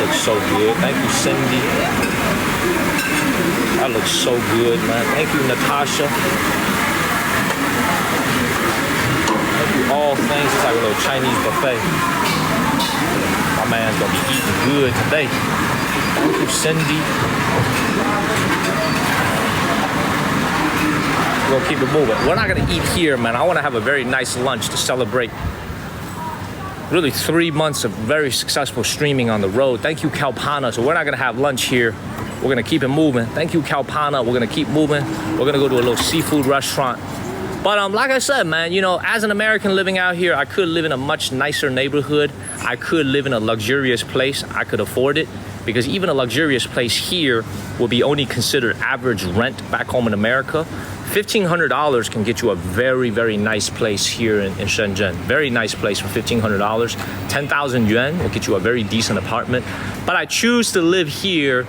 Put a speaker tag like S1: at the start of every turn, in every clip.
S1: looks so good. Thank you, Cindy. That looks so good, man. Thank you, Natasha. Thank you, all things. It's like a little Chinese buffet. My man's gonna be eating good today. Thank you, Cindy. We're gonna keep it moving. We're not gonna eat here, man. I wanna have a very nice lunch to celebrate really 3 months of very successful streaming on the road. Thank you, Kalpana. So we're not gonna have lunch here. We're gonna keep it moving. Thank you, Kalpana. We're gonna keep moving. We're gonna go to a little seafood restaurant. But like I said, man, you know, as an American living out here, I could live in a much nicer neighborhood. I could live in a luxurious place. I could afford it, because even a luxurious place here will be only considered average rent back home in America. $1,500 can get you a very, very nice place here in Shenzhen. Very nice place for $1,500. 10,000 yuan will get you a very decent apartment. But I choose to live here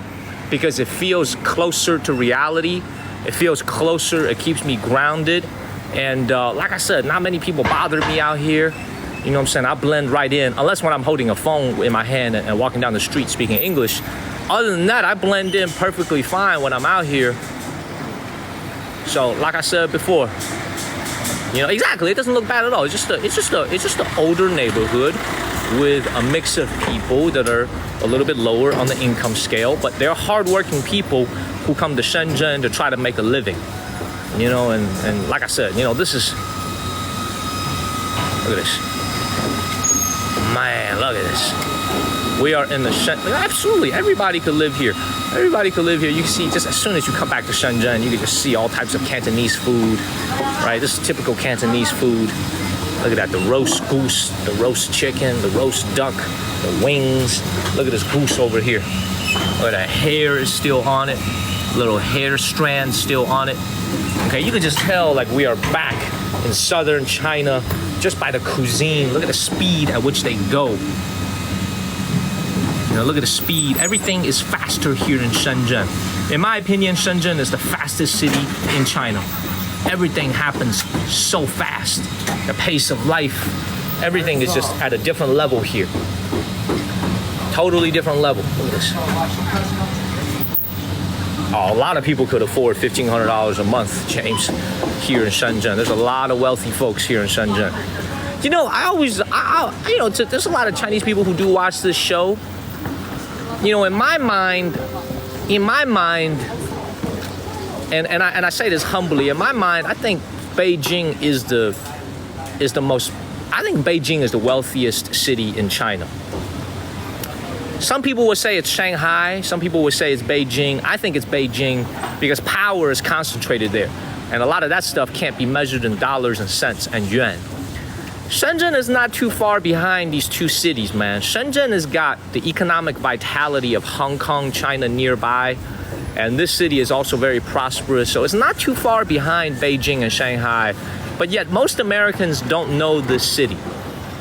S1: because it feels closer to reality. It feels closer. It keeps me grounded. And like I said, not many people bother me out here. You know what I'm saying? I blend right in, unless when I'm holding a phone in my hand and walking down the street speaking English. Other than that, I blend in perfectly fine when I'm out here. So, like I said before, you know, exactly, it doesn't look bad at all. It's just an older neighborhood with a mix of people that are a little bit lower on the income scale, but they're hardworking people who come to Shenzhen to try to make a living. You know, and like I said, you know, this is, look at this. Man, look at this. We are in the Shenzhen. Absolutely, everybody could live here. Everybody could live here. You can see just as soon as you come back to Shenzhen, you can just see all types of Cantonese food, right? This is typical Cantonese food. Look at that, the roast goose, the roast chicken, the roast duck, the wings. Look at this goose over here. Look at that hair is still on it. Little hair strand still on it. Okay, you can just tell like we are back in southern China just by the cuisine. Look at the speed at which they go. You know, look at the speed. Everything is faster here in Shenzhen. In my opinion, Shenzhen is the fastest city in China. Everything happens so fast. The pace of life, everything is just at a different level here. Totally different level. Look at this. Oh, a lot of people could afford $1,500 a month, James, here in Shenzhen. There's a lot of wealthy folks here in Shenzhen. You know, there's a lot of Chinese people who do watch this show. You know, in my mind, and I say this humbly, in my mind, I think Beijing is the wealthiest city in China. Some people would say it's Shanghai. Some people would say it's Beijing. I think it's Beijing because power is concentrated there. And a lot of that stuff can't be measured in dollars and cents and yuan. Shenzhen is not too far behind these two cities, man. Shenzhen has got the economic vitality of Hong Kong, China nearby. And this city is also very prosperous. So it's not too far behind Beijing and Shanghai. But yet most Americans don't know this city.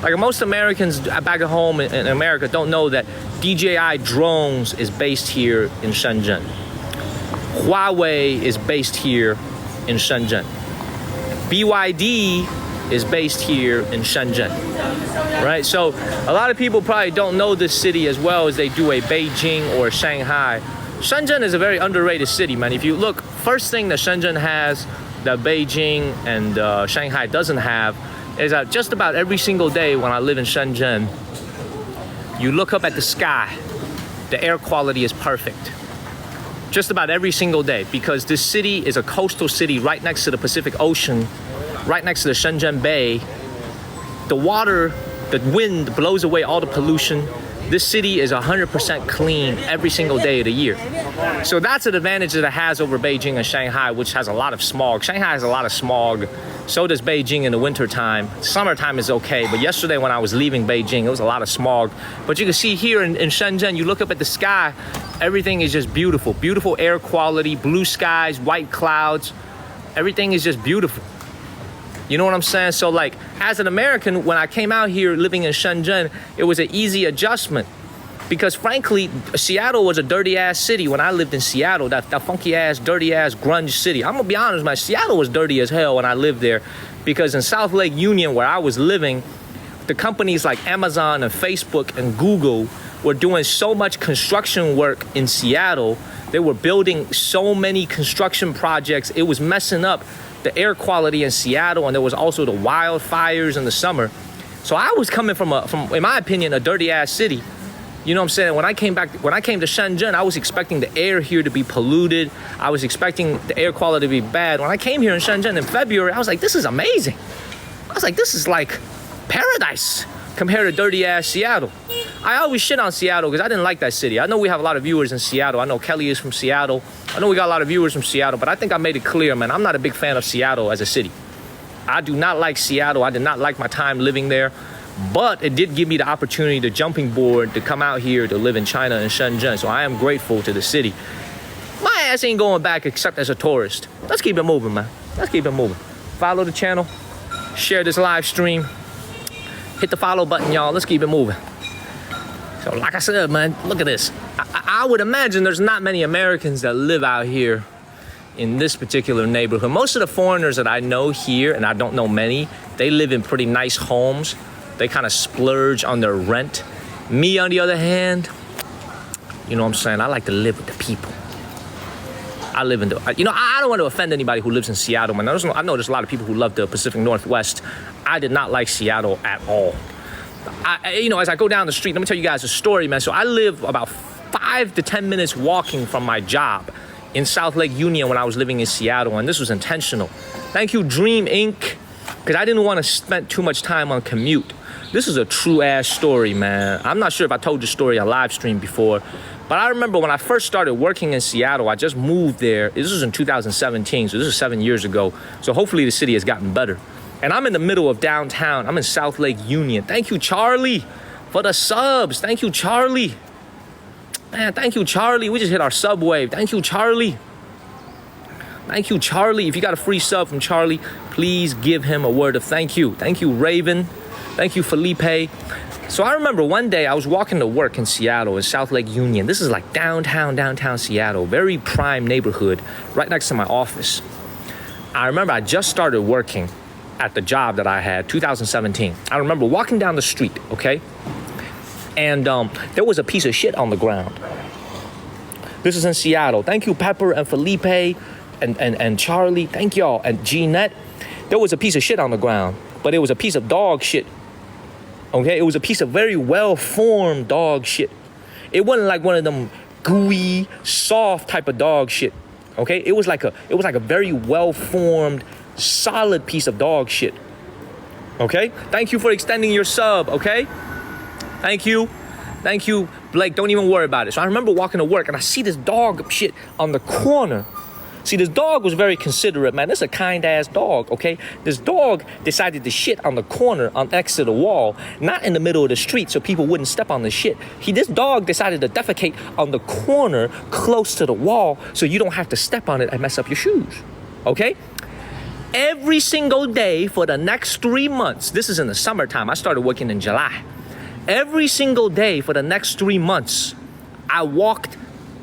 S1: Like most Americans back at home in America don't know that DJI Drones is based here in Shenzhen. Huawei is based here in Shenzhen. BYD is based here in Shenzhen, right? So a lot of people probably don't know this city as well as they do a Beijing or Shanghai. Shenzhen is a very underrated city, man. If you look, first thing that Shenzhen has that Beijing and Shanghai doesn't have is that just about every single day when I live in Shenzhen, you look up at the sky, the air quality is perfect. Just about every single day, because this city is a coastal city right next to the Pacific Ocean, right next to the Shenzhen Bay. The water, the wind blows away all the pollution. This city is 100% clean every single day of the year. So that's an advantage that it has over Beijing and Shanghai, which has a lot of smog. Shanghai has a lot of smog. So does Beijing in the wintertime. Summertime is okay, but yesterday when I was leaving Beijing, it was a lot of smog. But you can see here in Shenzhen, you look up at the sky, everything is just beautiful. Beautiful air quality, blue skies, white clouds. Everything is just beautiful. You know what I'm saying? So like, as an American, when I came out here living in Shenzhen, it was an easy adjustment. Because frankly, Seattle was a dirty ass city when I lived in Seattle, that funky ass, dirty ass, grunge city. I'm gonna be honest, man, Seattle was dirty as hell when I lived there. Because in South Lake Union, where I was living, the companies like Amazon and Facebook and Google were doing so much construction work in Seattle. They were building so many construction projects. It was messing up the air quality in Seattle, and there was also the wildfires in the summer. So I was coming from, in my opinion, a dirty ass city. You know what I'm saying? When I came to Shenzhen, I was expecting the air here to be polluted. I was expecting the air quality to be bad. When I came here in Shenzhen in February, I was like, this is amazing. I was like, this is like paradise compared to dirty ass Seattle. I always shit on Seattle because I didn't like that city. I know we have a lot of viewers in Seattle. I know Kelly is from Seattle. I know we got a lot of viewers from Seattle, but I think I made it clear, man, I'm not a big fan of Seattle as a city. I do not like Seattle. I did not like my time living there. But it did give me the opportunity, the jumping board, to come out here to live in China and Shenzhen. So I am grateful to the city. My ass ain't going back except as a tourist. Let's keep it moving, man. Let's keep it moving. Follow the channel. Share this live stream. Hit the follow button, y'all. Let's keep it moving. So like I said, man, look at this. I would imagine there's not many Americans that live out here in this particular neighborhood. Most of the foreigners that I know here, and I don't know many, they live in pretty nice homes. They kind of splurge on their rent. Me, on the other hand, you know what I'm saying? I like to live with the people. I live in the, I don't want to offend anybody who lives in Seattle, man. I know there's a lot of people who love the Pacific Northwest. I did not like Seattle at all. As I go down the street, let me tell you guys a story, man. So I live about 5 to 10 minutes walking from my job in South Lake Union when I was living in Seattle, and this was intentional. Thank you, Dream Inc., because I didn't want to spend too much time on commute. This is a true ass story, man. I'm not sure if I told the story on live stream before, but I remember when I first started working in Seattle, I just moved there. This was in 2017, so this is 7 years ago. So hopefully the city has gotten better. And I'm in the middle of downtown. I'm in South Lake Union. Thank you, Charlie, for the subs. Thank you, Charlie. Man, thank you, Charlie. We just hit our sub wave. Thank you, Charlie. Thank you, Charlie. If you got a free sub from Charlie, please give him a word of thank you. Thank you, Raven. Thank you, Felipe. So I remember one day I was walking to work in Seattle, in South Lake Union. This is like downtown Seattle, very prime neighborhood, right next to my office. I remember I just started working at the job that I had, 2017. I remember walking down the street, okay? And there was a piece of shit on the ground. This is in Seattle. Thank you, Pepper and Felipe and Charlie. Thank y'all. And Jeanette. There was a piece of shit on the ground, but it was a piece of dog shit. Okay, it was a piece of very well-formed dog shit. It wasn't like one of them gooey, soft type of dog shit. Okay, it was like a very well-formed, solid piece of dog shit. Okay, thank you for extending your sub. Okay, thank you, Blake. Don't even worry about it. So I remember walking to work and I see this dog shit on the corner. See, this dog was very considerate, man. This is a kind-ass dog, okay? This dog decided to shit on the corner next to the wall, not in the middle of the street so people wouldn't step on the shit. This dog decided to defecate on the corner close to the wall so you don't have to step on it and mess up your shoes, okay? Every single day for the next 3 months, this is in the summertime. I started working in July. Every single day for the next 3 months, I walked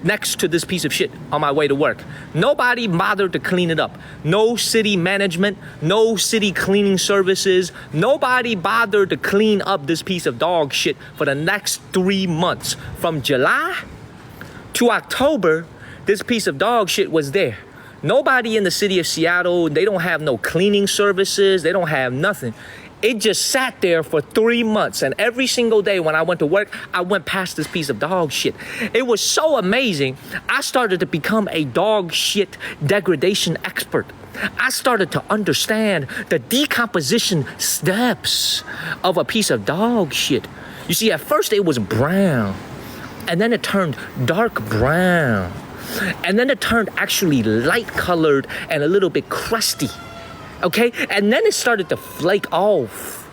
S1: next to this piece of shit on my way to work. Nobody bothered to clean it up. No city management, no city cleaning services. Nobody bothered to clean up this piece of dog shit for the next 3 months. From July to October, this piece of dog shit was there. Nobody in the city of Seattle, they don't have no cleaning services. They don't have nothing. It just sat there for 3 months, and every single day when I went to work, I went past this piece of dog shit. It was so amazing, I started to become a dog shit degradation expert. I started to understand the decomposition steps of a piece of dog shit. You see, at first it was brown, and then it turned dark brown, and then it turned actually light colored and a little bit crusty. Okay, and then it started to flake off.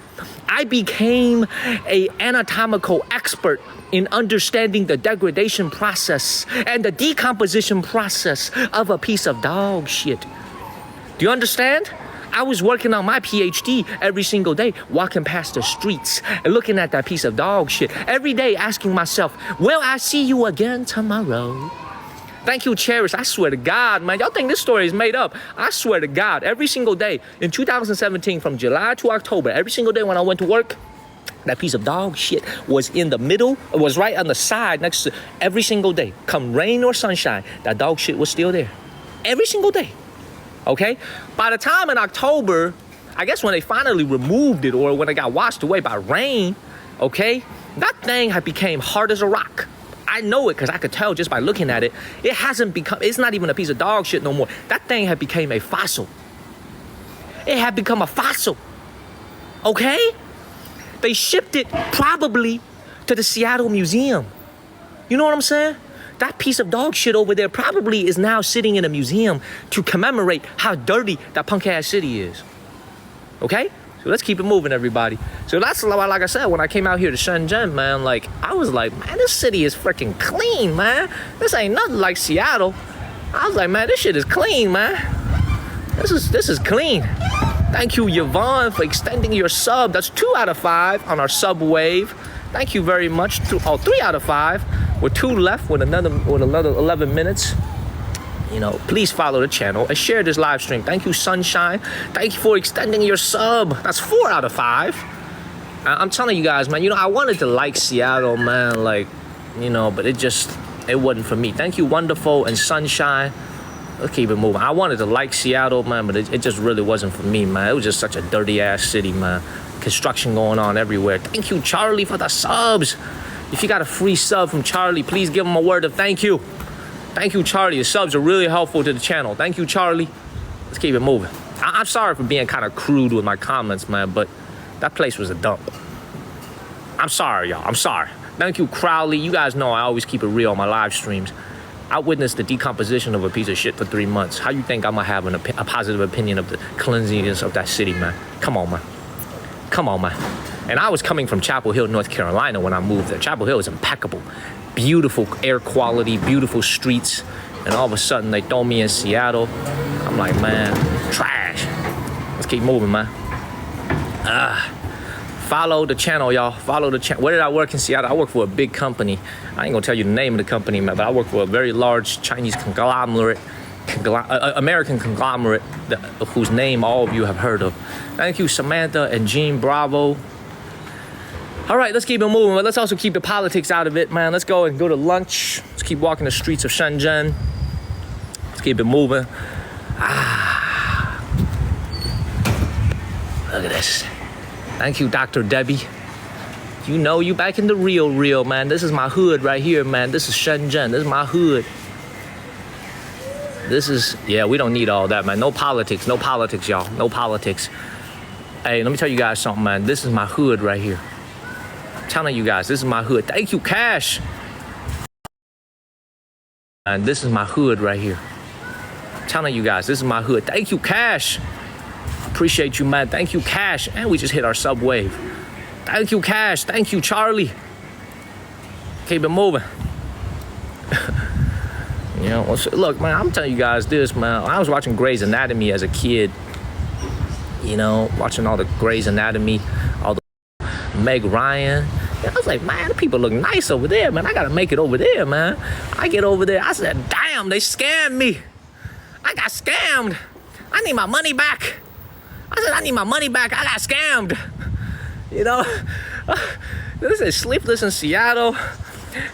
S1: I became an anatomical expert in understanding the degradation process and the decomposition process of a piece of dog shit. Do you understand? I was working on my PhD every single day, walking past the streets and looking at that piece of dog shit. Every day asking myself, will I see you again tomorrow? Thank you, Cherish. I swear to God, man. Y'all think this story is made up. I swear to God, every single day in 2017, from July to October, every single day when I went to work, That piece of dog shit was in the middle, it was right on the side next to every single day. Come rain or sunshine, that dog shit was still there. Every single day, okay? By the time in October, I guess when they finally removed it or when it got washed away by rain, okay? That thing had became hard as a rock. I know it because I could tell just by looking at it. It hasn't become, it's not even a piece of dog shit no more. That thing had became a fossil. It had become a fossil, okay? They shipped it probably to the Seattle Museum. You know what I'm saying? That piece of dog shit over there probably is now sitting in a museum to commemorate how dirty that punk ass city is. Okay? So let's keep it moving, everybody. So that's like I said, when I came out here to Shenzhen, man, like, I was like, man, this city is freaking clean, man. This ain't nothing like Seattle. I was like, man, this shit is clean, man. This is clean. Thank you, Yvonne, for extending your sub. That's 2 out of 5 on our sub wave. Thank you very much. 3 out of 5. With 2 left with another 11 minutes. You know, please follow the channel and share this live stream. Thank you, Sunshine. Thank you for extending your sub. That's 4 out of 5. I'm telling you guys, man, you know, I wanted to like Seattle, man, like, you know, but it wasn't for me. Thank you, Wonderful and Sunshine. Let's keep it moving. I wanted to like Seattle, man, but it just really wasn't for me, man. It was just such a dirty ass city, man. Construction going on everywhere. Thank you, Charlie, for the subs. If you got a free sub from Charlie, please give him a word of thank you. Thank you, Charlie. The subs are really helpful to the channel. Thank you, Charlie. Let's keep it moving. I'm sorry for being kind of crude with my comments, man, but that place was a dump. I'm sorry, y'all. I'm sorry. Thank you, Crowley. You guys know I always keep it real on my live streams. I witnessed the decomposition of a piece of shit for 3 months. How you think I'm gonna have a positive opinion of the cleanliness of that city, man? Come on, man. Come on, man. And I was coming from Chapel Hill, North Carolina when I moved there. Chapel Hill is impeccable. Beautiful air quality, beautiful streets. And all of a sudden they throw me in Seattle. I'm like, man, trash. Let's keep moving, man. Follow the channel, y'all. Follow the channel. Where did I work in Seattle? I work for a big company. I ain't gonna tell you the name of the company, man, but I work for a very large Chinese conglomerate, American conglomerate, whose name all of you have heard of. Thank you, Samantha and Jean Bravo. All right, let's keep it moving, but let's also keep the politics out of it, man. Let's go and go to lunch. Let's keep walking the streets of Shenzhen. Let's keep it moving. Look at this. Thank you, Dr. Debbie. You know you back in the real, man. This is my hood right here, man. This is Shenzhen. This is my hood. This is, yeah, we don't need all that, man. No politics, y'all. No politics. Hey, let me tell you guys something, man. This is my hood right here. I'm telling you guys, this is my hood. Thank you, Cash. And this is my hood right here. I'm telling you guys, this is my hood. Thank you, Cash. Appreciate you, man. Thank you, Cash. And we just hit our sub wave. Thank you, Cash. Thank you, Charlie. Keep it moving. You know, look, man, I'm telling you guys this, man. I was watching Grey's Anatomy as a kid. You know, watching all the Grey's Anatomy, all the Meg Ryan. I was like, man, the people look nice over there, man. I gotta make it over there, man. I get over there. I said, damn, they scammed me. I got scammed. I need my money back. I said, I need my money back. I got scammed. You know, this is Sleepless in Seattle.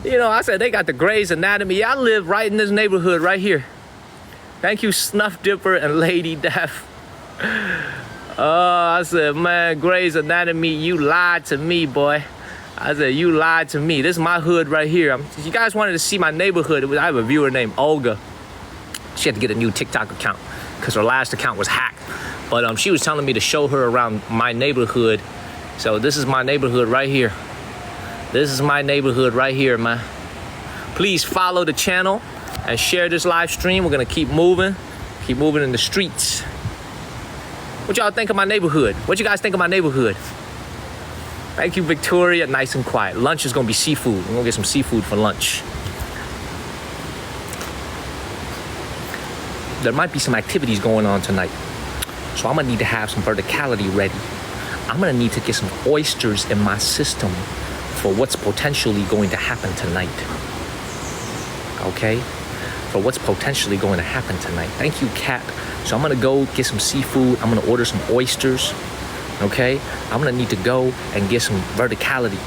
S1: You know, I said, they got the Grey's Anatomy. I live right in this neighborhood right here. Thank you, Snuff Dipper and Lady Death. I said, man, Grey's Anatomy, you lied to me, boy. I said, you lied to me. This is my hood right here. If you guys wanted to see my neighborhood, I have a viewer named Olga. She had to get a new TikTok account because her last account was hacked. But she was telling me to show her around my neighborhood. So this is my neighborhood right here. This is my neighborhood right here, man. Please follow the channel and share this live stream. We're gonna keep moving in the streets. What y'all think of my neighborhood? What you guys think of my neighborhood? Thank you, Victoria. Nice and quiet. Lunch is gonna be seafood. We're gonna get some seafood for lunch. There might be some activities going on tonight. So I'm gonna need to have some verticality ready. I'm gonna need to get some oysters in my system for what's potentially going to happen tonight. Okay? For what's potentially going to happen tonight. Thank you, Cap. So I'm gonna go get some seafood. I'm gonna order some oysters. Okay, I'm gonna need to go and get some verticality.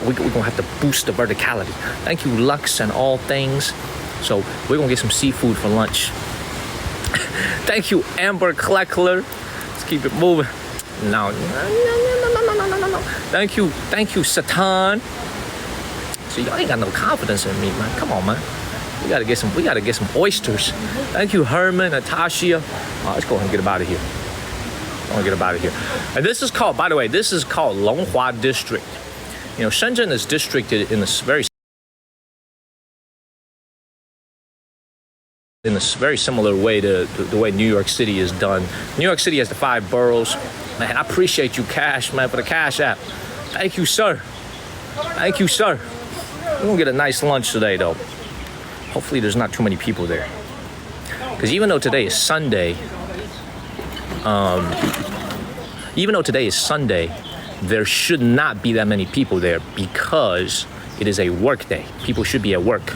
S1: We're gonna have to boost the verticality. Thank you, Lux and All Things. So we're gonna get some seafood for lunch. Thank you, Amber Kleckler. Let's keep it moving. No. Thank you, Satan. So y'all ain't got no confidence in me, man. Come on, man. We gotta get some oysters. Thank you, Herman, Natasha. Let's go ahead and get them out of here. I want to get them out of here. And this is called, by the way, this is called Longhua District. You know, Shenzhen is districted in this very similar way to the way New York City is done. New York City has the 5 boroughs. Man, I appreciate you, Cash, man, for the Cash app. Thank you, sir. Thank you, sir. We're gonna get a nice lunch today, though. Hopefully there's not too many people there. Because even though today is Sunday, there should not be that many people there because it is a work day. People should be at work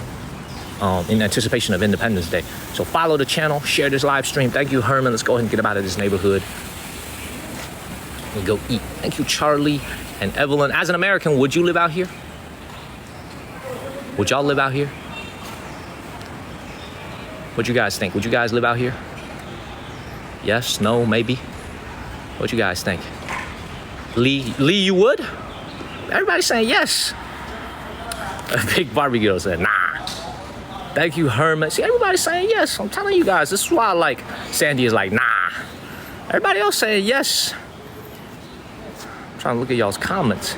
S1: in anticipation of Independence Day. So follow the channel, share this live stream. Thank you, Herman. Let's go ahead and get him out of this neighborhood and go eat. Thank you, Charlie and Evelyn. As an American, would you live out here? Would y'all live out here? What you guys think? Would you guys live out here? Yes, no, maybe? What you guys think? Lee, you would? Everybody's saying yes. A big barbecue girl said, nah. Thank you, Herman. See, everybody's saying yes. I'm telling you guys, this is why I like Sandy is like, nah. Everybody else saying yes. I'm trying to look at y'all's comments.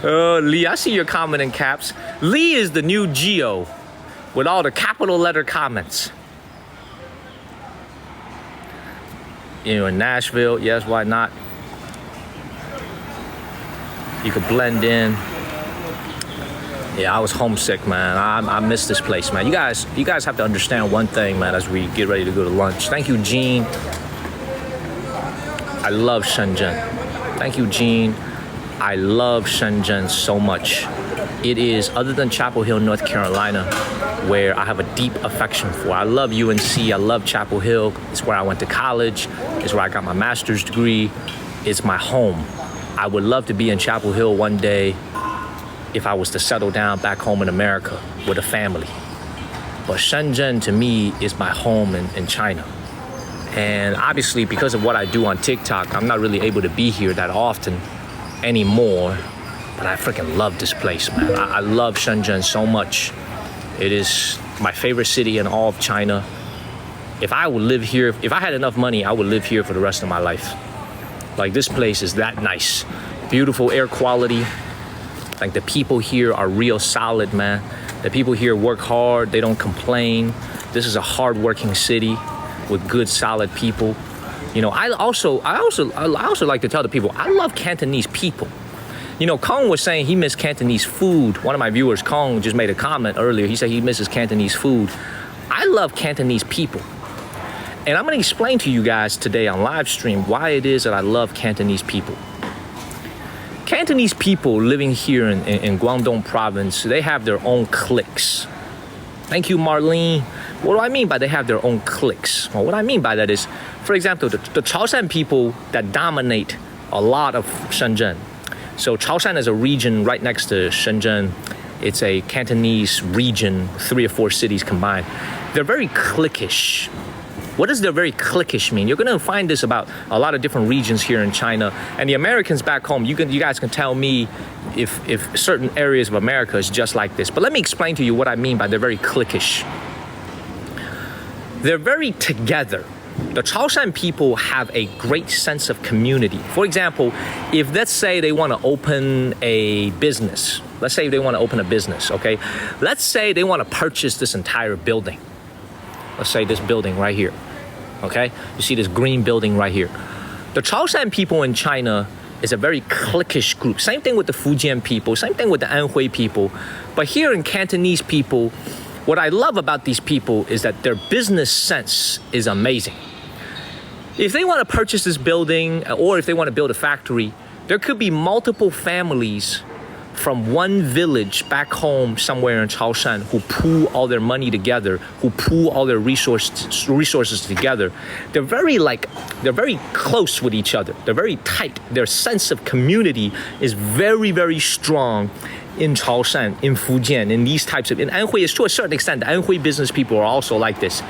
S1: Oh, Lee, I see your comment in caps. Lee is the new Geo with all the capital letter comments. You know, in Nashville, yes, why not? You could blend in. Yeah, I was homesick, man. I miss this place, man. You guys have to understand one thing, man, as we get ready to go to lunch. Thank you, Gene. I love Shenzhen. Thank you, Gene. I love Shenzhen so much. It is, other than Chapel Hill, North Carolina, where I have a deep affection for. I love UNC, I love Chapel Hill. It's where I went to college. It's where I got my master's degree. It's my home. I would love to be in Chapel Hill one day if I was to settle down back home in America with a family. But Shenzhen, to me, is my home in China. And obviously, because of what I do on TikTok, I'm not really able to be here that often anymore. But I freaking love this place, man. I love Shenzhen so much. It is my favorite city in all of China. If I would live here, if I had enough money, I would live here for the rest of my life. Like, this place is that nice. Beautiful air quality. Like, the people here are real solid, man. The people here work hard. They don't complain. This is a hard-working city with good, solid people. You know, I also like to tell the people, I love Cantonese people. You know, Kong was saying he missed Cantonese food. One of my viewers, Kong, just made a comment earlier. He said he misses Cantonese food. I love Cantonese people. And I'm going to explain to you guys today on live stream why it is that I love Cantonese people. Cantonese people living here in Guangdong province, they have their own cliques. Thank you, Marlene. What do I mean by they have their own cliques? Well, what I mean by that is, for example, the Chaoshan people that dominate a lot of Shenzhen. So Chaoshan is a region right next to Shenzhen. It's a Cantonese region, 3 or 4 cities combined. They're very cliquish. What does their very cliquish mean? You're gonna find this about a lot of different regions here in China. And the Americans back home, you guys can tell me if certain areas of America is just like this. But let me explain to you what I mean by they're very cliquish. They're very together. The Chaoshan people have a great sense of community. For example, if let's say they want to open a business. Let's say they want to open a business, okay? Let's say they want to purchase this entire building. Let's say this building right here, okay? You see this green building right here. The Chaoshan people in China is a very cliquish group. Same thing with the Fujian people, same thing with the Anhui people. But here in Cantonese people, what I love about these people is that their business sense is amazing. If they want to purchase this building or if they want to build a factory, there could be multiple families from one village back home somewhere in Chaoshan who pool all their money together, who pool all their resources together. They're very close with each other. They're very tight. Their sense of community is very, very strong in Chaoshan, in Fujian, in these types of, in Anhui, to a certain extent, the Anhui business people are also like this.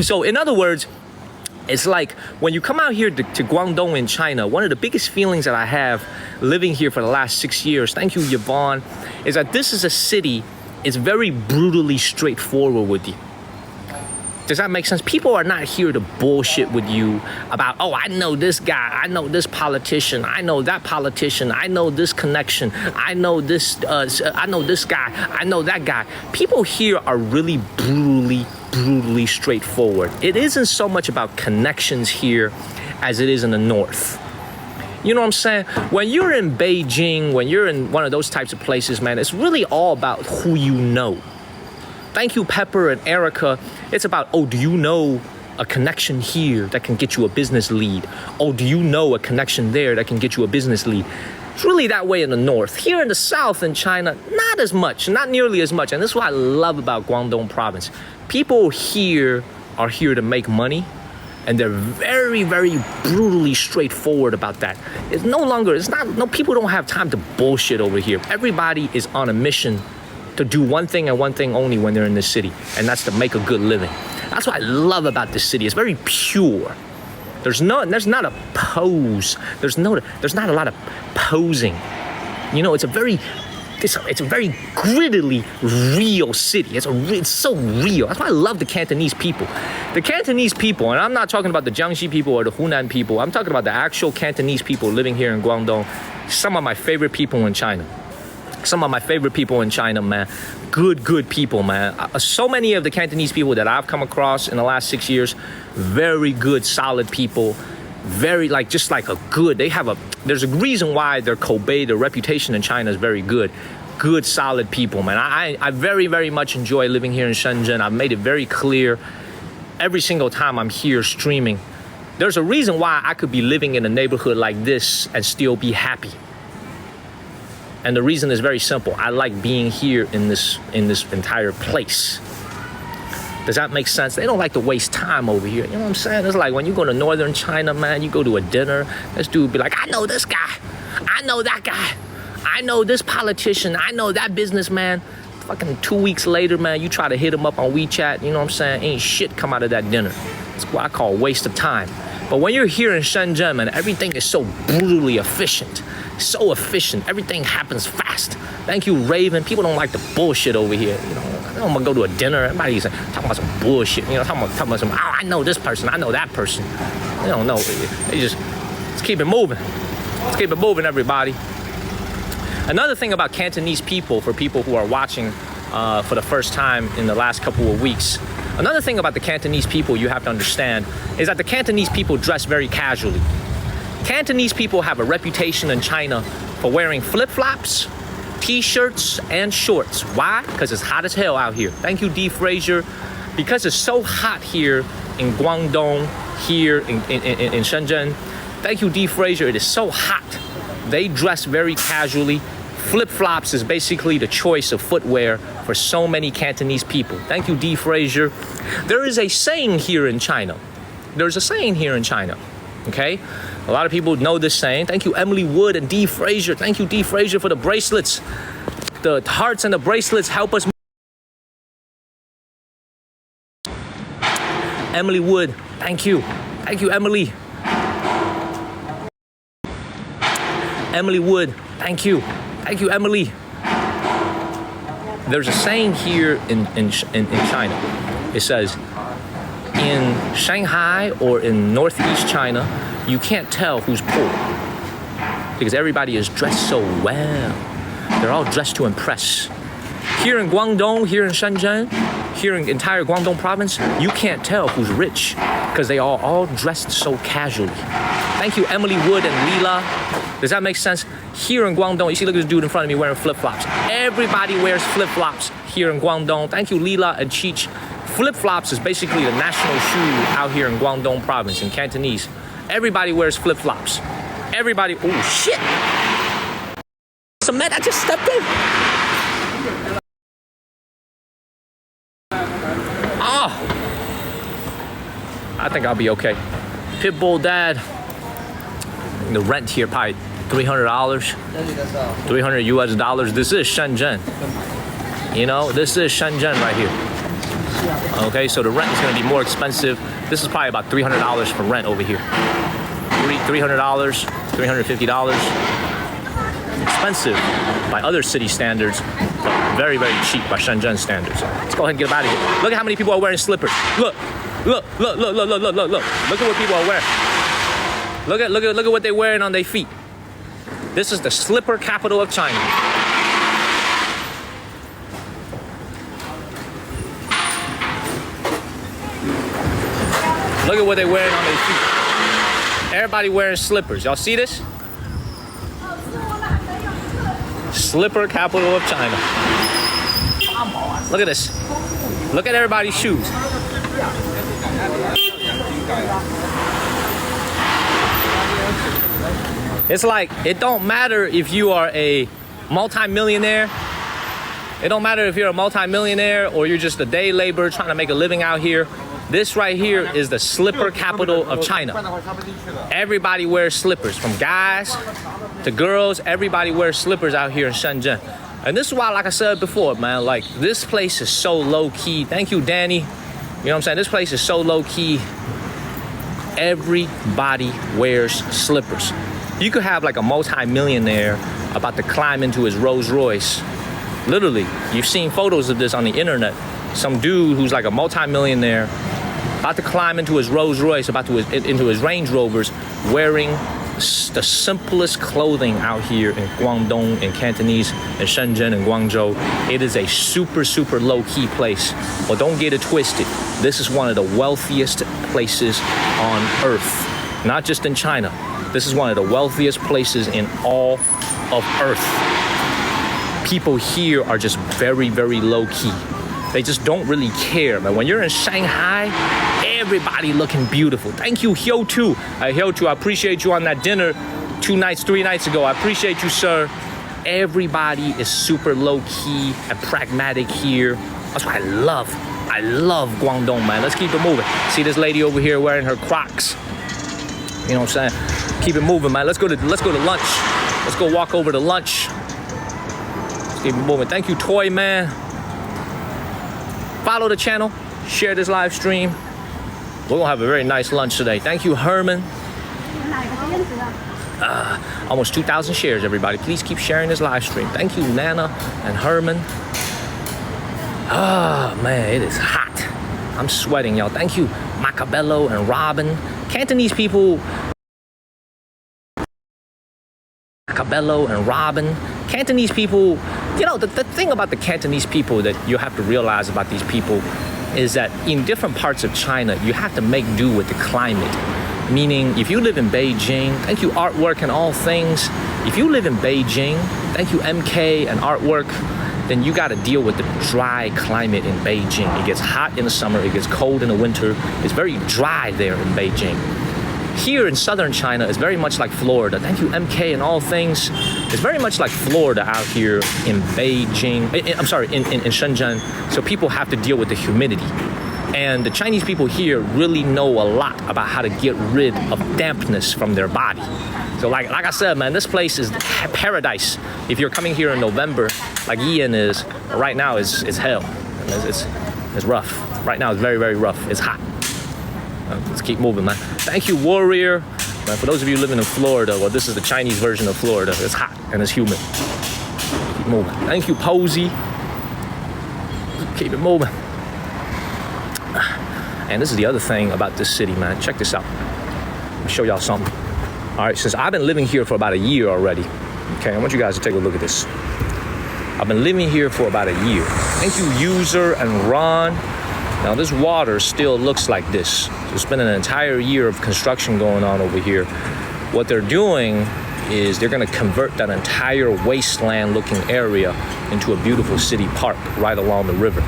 S1: So in other words, it's like when you come out here to Guangdong in China, one of the biggest feelings that I have living here for the last 6 years, thank you, Yvonne, is that this is a city, it's very brutally straightforward with you. Does that make sense? People are not here to bullshit with you about, oh, I know this guy, I know this politician, I know that politician, I know this connection, I know this guy, I know that guy. People here are really brutally straightforward. It isn't so much about connections here as it is in the north. You know what I'm saying? When you're in Beijing, when you're in one of those types of places, man, it's really all about who you know. Thank you, Pepper and Erica. It's about, oh, do you know a connection here that can get you a business lead? Oh, do you know a connection there that can get you a business lead? It's really that way in the north. Here in the south in China, not as much, not nearly as much. And this is what I love about Guangdong province. People here are here to make money, and they're very, very brutally straightforward about that. People don't have time to bullshit over here. Everybody is on a mission to do one thing and one thing only when they're in this city, and that's to make a good living. That's what I love about this city. It's very pure. There's not a pose. There's not a lot of posing. You know, it's a very grittily real city. It's so real. That's why I love the Cantonese people. The Cantonese people, and I'm not talking about the Jiangxi people or the Hunan people. I'm talking about the actual Cantonese people living here in Guangdong. Some of my favorite people in China. Some of my favorite people in China, man. Good people, man. So many of the Cantonese people that I've come across in the last 6 years, very good, solid people. Very, there's a reason why their Kobe, their reputation in China is very good. Good, solid people, man. I very, very much enjoy living here in Shenzhen. I've made it very clear every single time I'm here streaming. There's a reason why I could be living in a neighborhood like this and still be happy. And the reason is very simple. I like being here in this entire place. Does that make sense? They don't like to waste time over here. You know what I'm saying? It's like when you go to northern China, man, you go to a dinner, this dude be like, I know this guy. I know that guy. I know this politician. I know that businessman. Fucking 2 weeks later, man, you try to hit him up on WeChat. You know what I'm saying? Ain't shit come out of that dinner. It's what I call waste of time. But when you're here in Shenzhen, man, everything is so brutally efficient. So efficient. Everything happens fast. Thank you, Raven. People don't like the bullshit over here. You know, I don't want to go to a dinner. Everybody's talking about some bullshit. You know, talking about some, oh, I know this person. I know that person. They don't know. Let's keep it moving. Let's keep it moving, everybody. Another thing about Cantonese people, for people who are watching for the first time in the last couple of weeks, another thing about the Cantonese people you have to understand is that the Cantonese people dress very casually. Cantonese people have a reputation in China for wearing flip-flops, t-shirts, and shorts. Why? Because it's hot as hell out here. Thank you, D. Frazier. Because it's so hot here in Guangdong, here in Shenzhen. Thank you, D. Frazier. It is so hot. They dress very casually. Flip-flops is basically the choice of footwear for so many Cantonese people. Thank you, D. Frazier. There is a saying here in China. There's a saying here in China, okay? A lot of people know this saying. Thank you, Emily Wood and D. Frazier. Thank you, D. Frazier, for the bracelets. The hearts and the bracelets help us. Emily Wood, thank you. Thank you, Emily. Emily Wood, thank you. Thank you, Emily. There's a saying here in China. It says, in Shanghai or in northeast China, you can't tell who's poor because everybody is dressed so well. They're all dressed to impress. Here in Guangdong, here in Shenzhen, here in entire Guangdong province, you can't tell who's rich because they are all dressed so casually. Thank you, Emily Wood and Leela. Does that make sense? Here in Guangdong, you see, look at this dude in front of me wearing flip-flops. Everybody wears flip-flops here in Guangdong. Thank you, Leela and Cheech. Flip-flops is basically the national shoe out here in Guangdong province in Cantonese. Everybody wears flip-flops. Everybody, oh shit. cement I just stepped in? Ah, I think I'll be okay. Pitbull dad. The rent here probably $300, 300 US dollars. This is Shenzhen. You know, this is Shenzhen right here. Okay, so the rent is gonna be more expensive. This is probably about $300 for rent over here. $300, $350. Expensive by other city standards, but very, very cheap by Shenzhen standards. Let's go ahead and get out of here. Look at how many people are wearing slippers. Look, look, look, look, look, look, look, look, look. Look at what people are wearing. Look at what they're wearing on their feet. This is the slipper capital of China. Look at what they're wearing on their feet. Everybody wearing slippers. Y'all see this? Slipper capital of China. Look at this. Look at everybody's shoes. It's like, it don't matter if you are a multi-millionaire. It don't matter if you're a multi-millionaire or you're just a day laborer trying to make a living out here. This right here is the slipper capital of China. Everybody wears slippers, from guys to girls. Everybody wears slippers out here in Shenzhen. And this is why, like I said before, man, like this place is so low key. Thank you, Danny. You know what I'm saying? This place is so low key. Everybody wears slippers. You could have like a multi-millionaire about to climb into his Rolls Royce. Literally, you've seen photos of this on the internet. Some dude who's like a multi-millionaire about to climb into his Rolls Royce, into his Range Rovers, wearing the simplest clothing out here in Guangdong, in Cantonese, in Shenzhen, and Guangzhou. It is a super, super low-key place. But don't get it twisted. This is one of the wealthiest places on earth. Not just in China. This is one of the wealthiest places in all of earth. People here are just very, very low-key. They just don't really care. But when you're in Shanghai, everybody looking beautiful. Thank you, Hyo2. Hyo2, I appreciate you on that dinner 3 nights ago. I appreciate you, sir. Everybody is super low-key and pragmatic here. That's what I love Guangdong, man. Let's keep it moving. See this lady over here wearing her Crocs. You know what I'm saying? Keep it moving, man. Let's go to lunch. Let's go walk over to lunch. Let's keep it moving. Thank you, Toy Man. Follow the channel. Share this live stream. We're gonna have a very nice lunch today. Thank you, Herman. Almost 2,000 shares, everybody. Please keep sharing this live stream. Thank you, Nana and Herman. Oh, man, it is hot. I'm sweating, y'all. Thank you, Macabello and Robin. Cantonese people. Macabello and Robin. Cantonese people, you know, the thing about the Cantonese people that you have to realize about these people is that in different parts of China, you have to make do with the climate. Meaning, if you live in Beijing, thank you, Artwork and All Things. If you live in Beijing, thank you, MK and Artwork, then you gotta deal with the dry climate in Beijing. It gets hot in the summer, it gets cold in the winter. It's very dry there in Beijing. Here in southern China, it's very much like Florida. Thank you, MK and All Things. It's very much like Florida out here in Beijing. In Shenzhen. So people have to deal with the humidity. And the Chinese people here really know a lot about how to get rid of dampness from their body. So like I said, man, this place is paradise. If you're coming here in November, like Ian is, right now it's hell. It's rough. Right now it's very, very rough. It's hot. Let's keep moving, man. Thank you, Warrior. Man, for those of you living in Florida, well, this is the Chinese version of Florida. It's hot and it's humid. Keep moving. Thank you, Posey. Keep it moving. And this is the other thing about this city, man. Check this out. Let me show y'all something. All right, since I've been living here for about a year already, okay, I want you guys to take a look at this. I've been living here for about a year. Thank you, User and Ron. Now, this water still looks like this. There's been an entire year of construction going on over here. What they're doing is they're gonna convert that entire wasteland-looking area into a beautiful city park right along the river.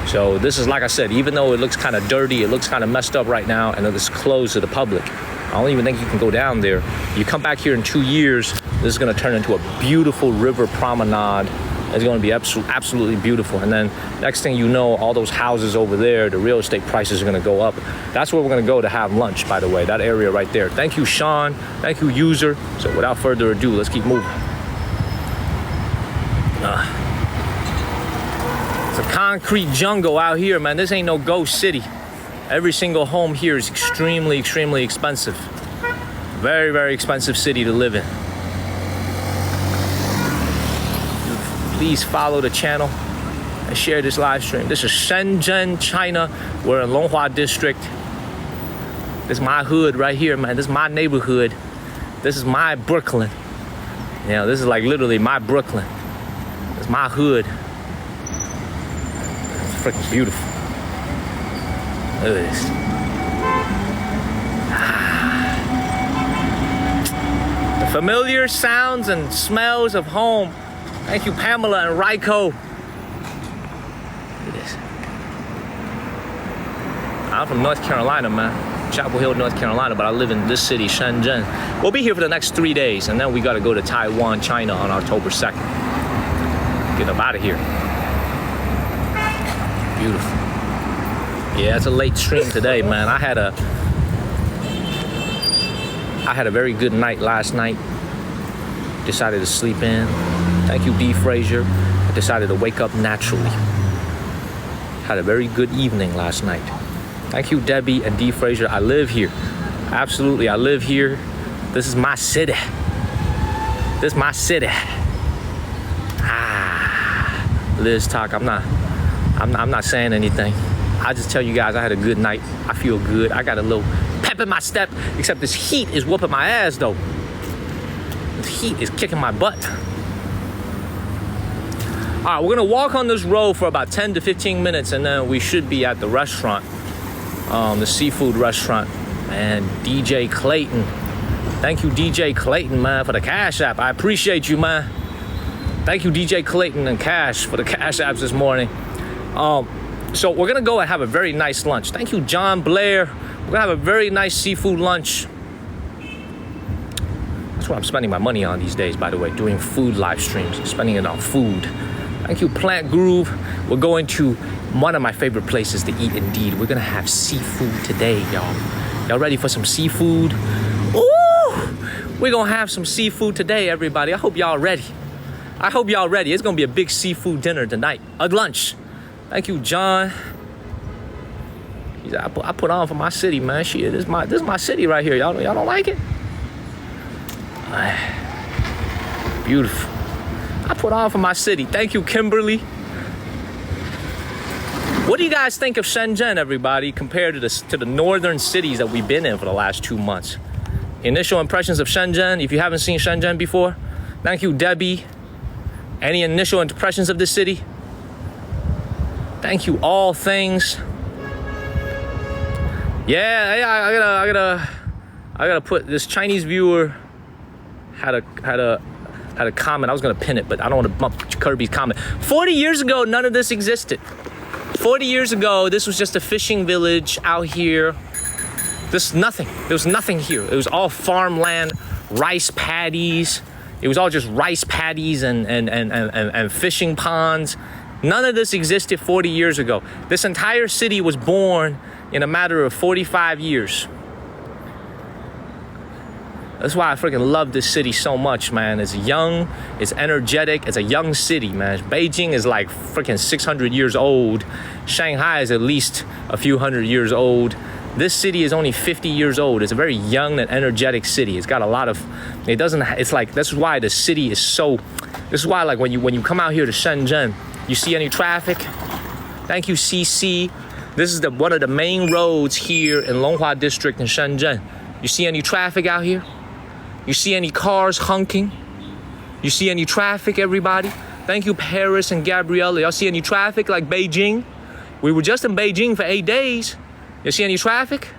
S1: So this is, like I said, even though it looks kind of dirty, it looks kind of messed up right now, and it's closed to the public. I don't even think you can go down there. You come back here in 2 years, This is gonna turn into a beautiful river promenade. It's gonna be absolutely beautiful. And then next thing you know, all those houses over there, the real estate prices are gonna go up. That's where we're gonna go to have lunch, by the way, that area right there. Thank you, Sean. Thank you, user. So without further ado, let's keep moving. It's a concrete jungle out here, man. This ain't no ghost city. Every single home here is extremely, extremely expensive. Very, very expensive city to live in. Please follow the channel and share this live stream. This is Shenzhen, China. We're in Longhua district. This is my hood right here, man. This is my neighborhood. This is my Brooklyn. You know, this is like literally my Brooklyn. It's my hood. It's freaking beautiful. Look at this. The familiar sounds and smells of home. Thank you, Pamela and Raiko. Look at this. I'm from North Carolina, man. Chapel Hill, North Carolina, but I live in this city, Shenzhen. We'll be here for the next 3 days, and then we got to go to Taiwan, China on October 2nd. Get up out of here. Beautiful. Yeah, it's a late stream today, man. I had a very good night last night. Decided to sleep in. Thank you, D. Frazier. I decided to wake up naturally. Had a very good evening last night. Thank you, Debbie and D. Frazier. I live here. Absolutely, I live here. This is my city. This is my city. Liz talk. I'm not saying anything. I just tell you guys I had a good night. I feel good. I got a little pep in my step. Except this heat is whooping my ass though. This heat is kicking my butt. All right, we're gonna walk on this road for about 10 to 15 minutes, and then we should be at the restaurant, the seafood restaurant. And DJ Clayton, thank you, DJ Clayton, man, for the Cash App. I appreciate you, man. Thank you, DJ Clayton and Cash, for the Cash Apps this morning. So we're gonna go and have a very nice lunch. Thank you, John Blair. We're gonna have a very nice seafood lunch. That's what I'm spending my money on these days, by the way, doing food live streams, spending it on food. Thank you, Plant Groove. We're going to one of my favorite places to eat indeed. We're gonna have seafood today, y'all. Y'all ready for some seafood? Ooh! We're gonna have some seafood today, everybody. I hope y'all ready. I hope y'all ready. It's gonna be a big seafood dinner tonight, a lunch. Thank you, John. I put on for my city, man. Shit, this is my city right here. Y'all don't like it? Beautiful. I put on for my city. Thank you, Kimberly. What do you guys think of Shenzhen, everybody, compared to the northern cities that we've been in for the last 2 months? Initial impressions of Shenzhen, if you haven't seen Shenzhen before. Thank you, Debbie. Any initial impressions of this city? Thank you, all things. Yeah, I gotta put this Chinese viewer had a comment. I was gonna pin it, but I don't want to bump Kirby's comment. 40 years ago, none of this existed. 40 years ago, this was just a fishing village out here. There's nothing. There was nothing here. It was all farmland, rice paddies. It was all just rice paddies and fishing ponds. None of this existed 40 years ago. This entire city was born in a matter of 45 years. That's why I freaking love this city so much, man. It's young, it's energetic, it's a young city, man. Beijing is like freaking 600 years old. Shanghai is at least a few hundred years old. This city is only 50 years old. It's a very young and energetic city. It's got a lot of, it's like, that's why the city is so, this is why like when you come out here to Shenzhen, you see any traffic? Thank you, CC. This is one of the main roads here in Longhua district in Shenzhen. You see any traffic out here? You see any cars honking? You see any traffic, everybody? Thank you, Paris and Gabriella. Y'all see any traffic like Beijing? We were just in Beijing for 8 days. You see any traffic?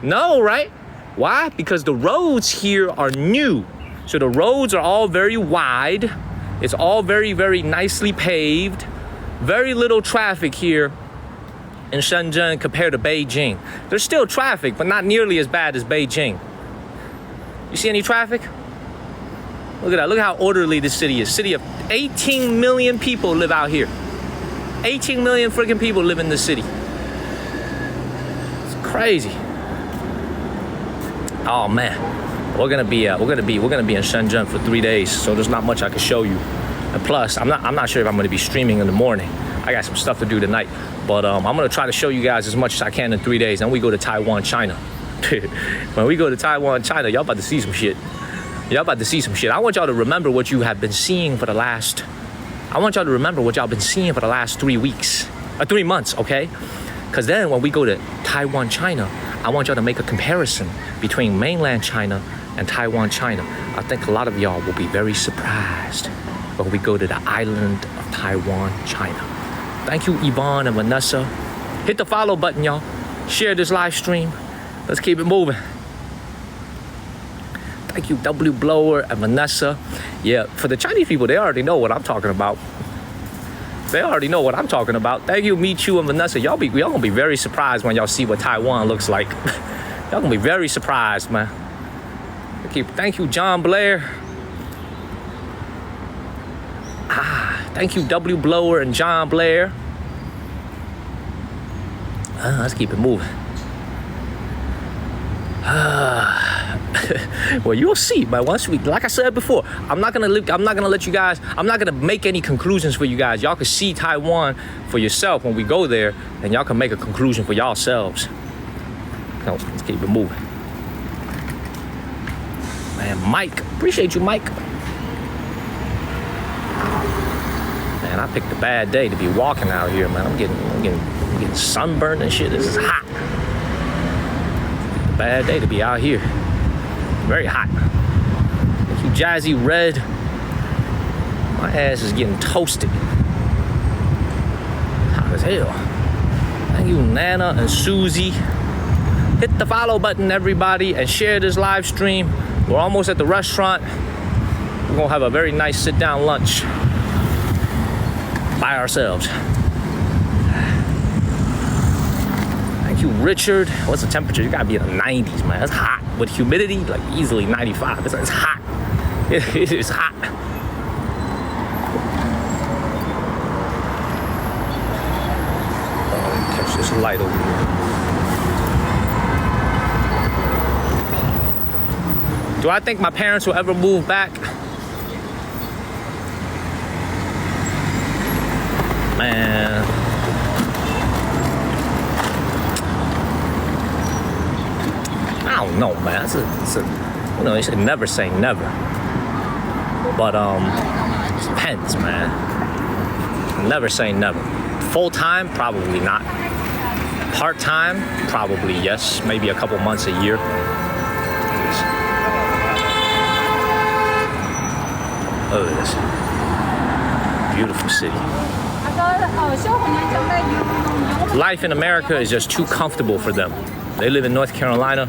S1: No, right? Why? Because the roads here are new. So the roads are all very wide. It's all very, very nicely paved. Very little traffic here in Shenzhen compared to Beijing. There's still traffic, but not nearly as bad as Beijing. You see any traffic? Look at that. Look how orderly this city is. City of 18 million people live out here. 18 million freaking people live in this city. It's crazy. Oh man, we're gonna be in Shenzhen for 3 days, so there's not much I can show you. And plus, I'm not sure if I'm gonna be streaming in the morning. I got some stuff to do tonight, but I'm gonna try to show you guys as much as I can in 3 days. Then we go to Taiwan, China. When we go to Taiwan, China, y'all about to see some shit. Y'all about to see some shit. I want y'all to remember what you have been seeing for the last. I want y'all to remember what y'all been seeing for the last 3 weeks, 3 months, okay? Because then when we go to Taiwan, China, I want y'all to make a comparison between mainland China and Taiwan, China. I think a lot of y'all will be very surprised when we go to the island of Taiwan, China. Thank you, Yvonne and Vanessa. Hit the follow button, y'all. Share this live stream. Let's keep it moving. Thank you, W Blower and Vanessa. Yeah, for the Chinese people, they already know what I'm talking about. They already know what I'm talking about. Thank you, Michu and Vanessa. Y'all gonna be very surprised when y'all see what Taiwan looks like. Y'all gonna be very surprised, man. Thank you, John Blair. Thank you, W Blower and John Blair. Let's keep it moving. Well, you'll see, but once we, like I said before, I'm not gonna let you guys. I'm not gonna make any conclusions for you guys. Y'all can see Taiwan for yourself when we go there, and y'all can make a conclusion for yourselves. No, let's keep it moving. Man, Mike, appreciate you, Mike. Man, I picked a bad day to be walking out here, man. I'm getting sunburned and shit. This is hot. Bad day to be out here. Very hot. Thank you, Jazzy Red. My ass is getting toasted. Hot as hell. Thank you, Nana and Susie. Hit the follow button, everybody, and share this live stream. We're almost at the restaurant. We're gonna have a very nice sit-down lunch by ourselves. You, Richard. What's the temperature? You gotta be in the 90s, man. It's hot. With humidity, like easily 95. It's hot. It is hot. Catch this light over here. Do I think my parents will ever move back? Man. I don't know, man. You should never say never. But it depends, man. Never say never. Full time, probably not. Part time, probably yes. Maybe a couple months a year. Look at this beautiful city. Life in America is just too comfortable for them. They live in North Carolina.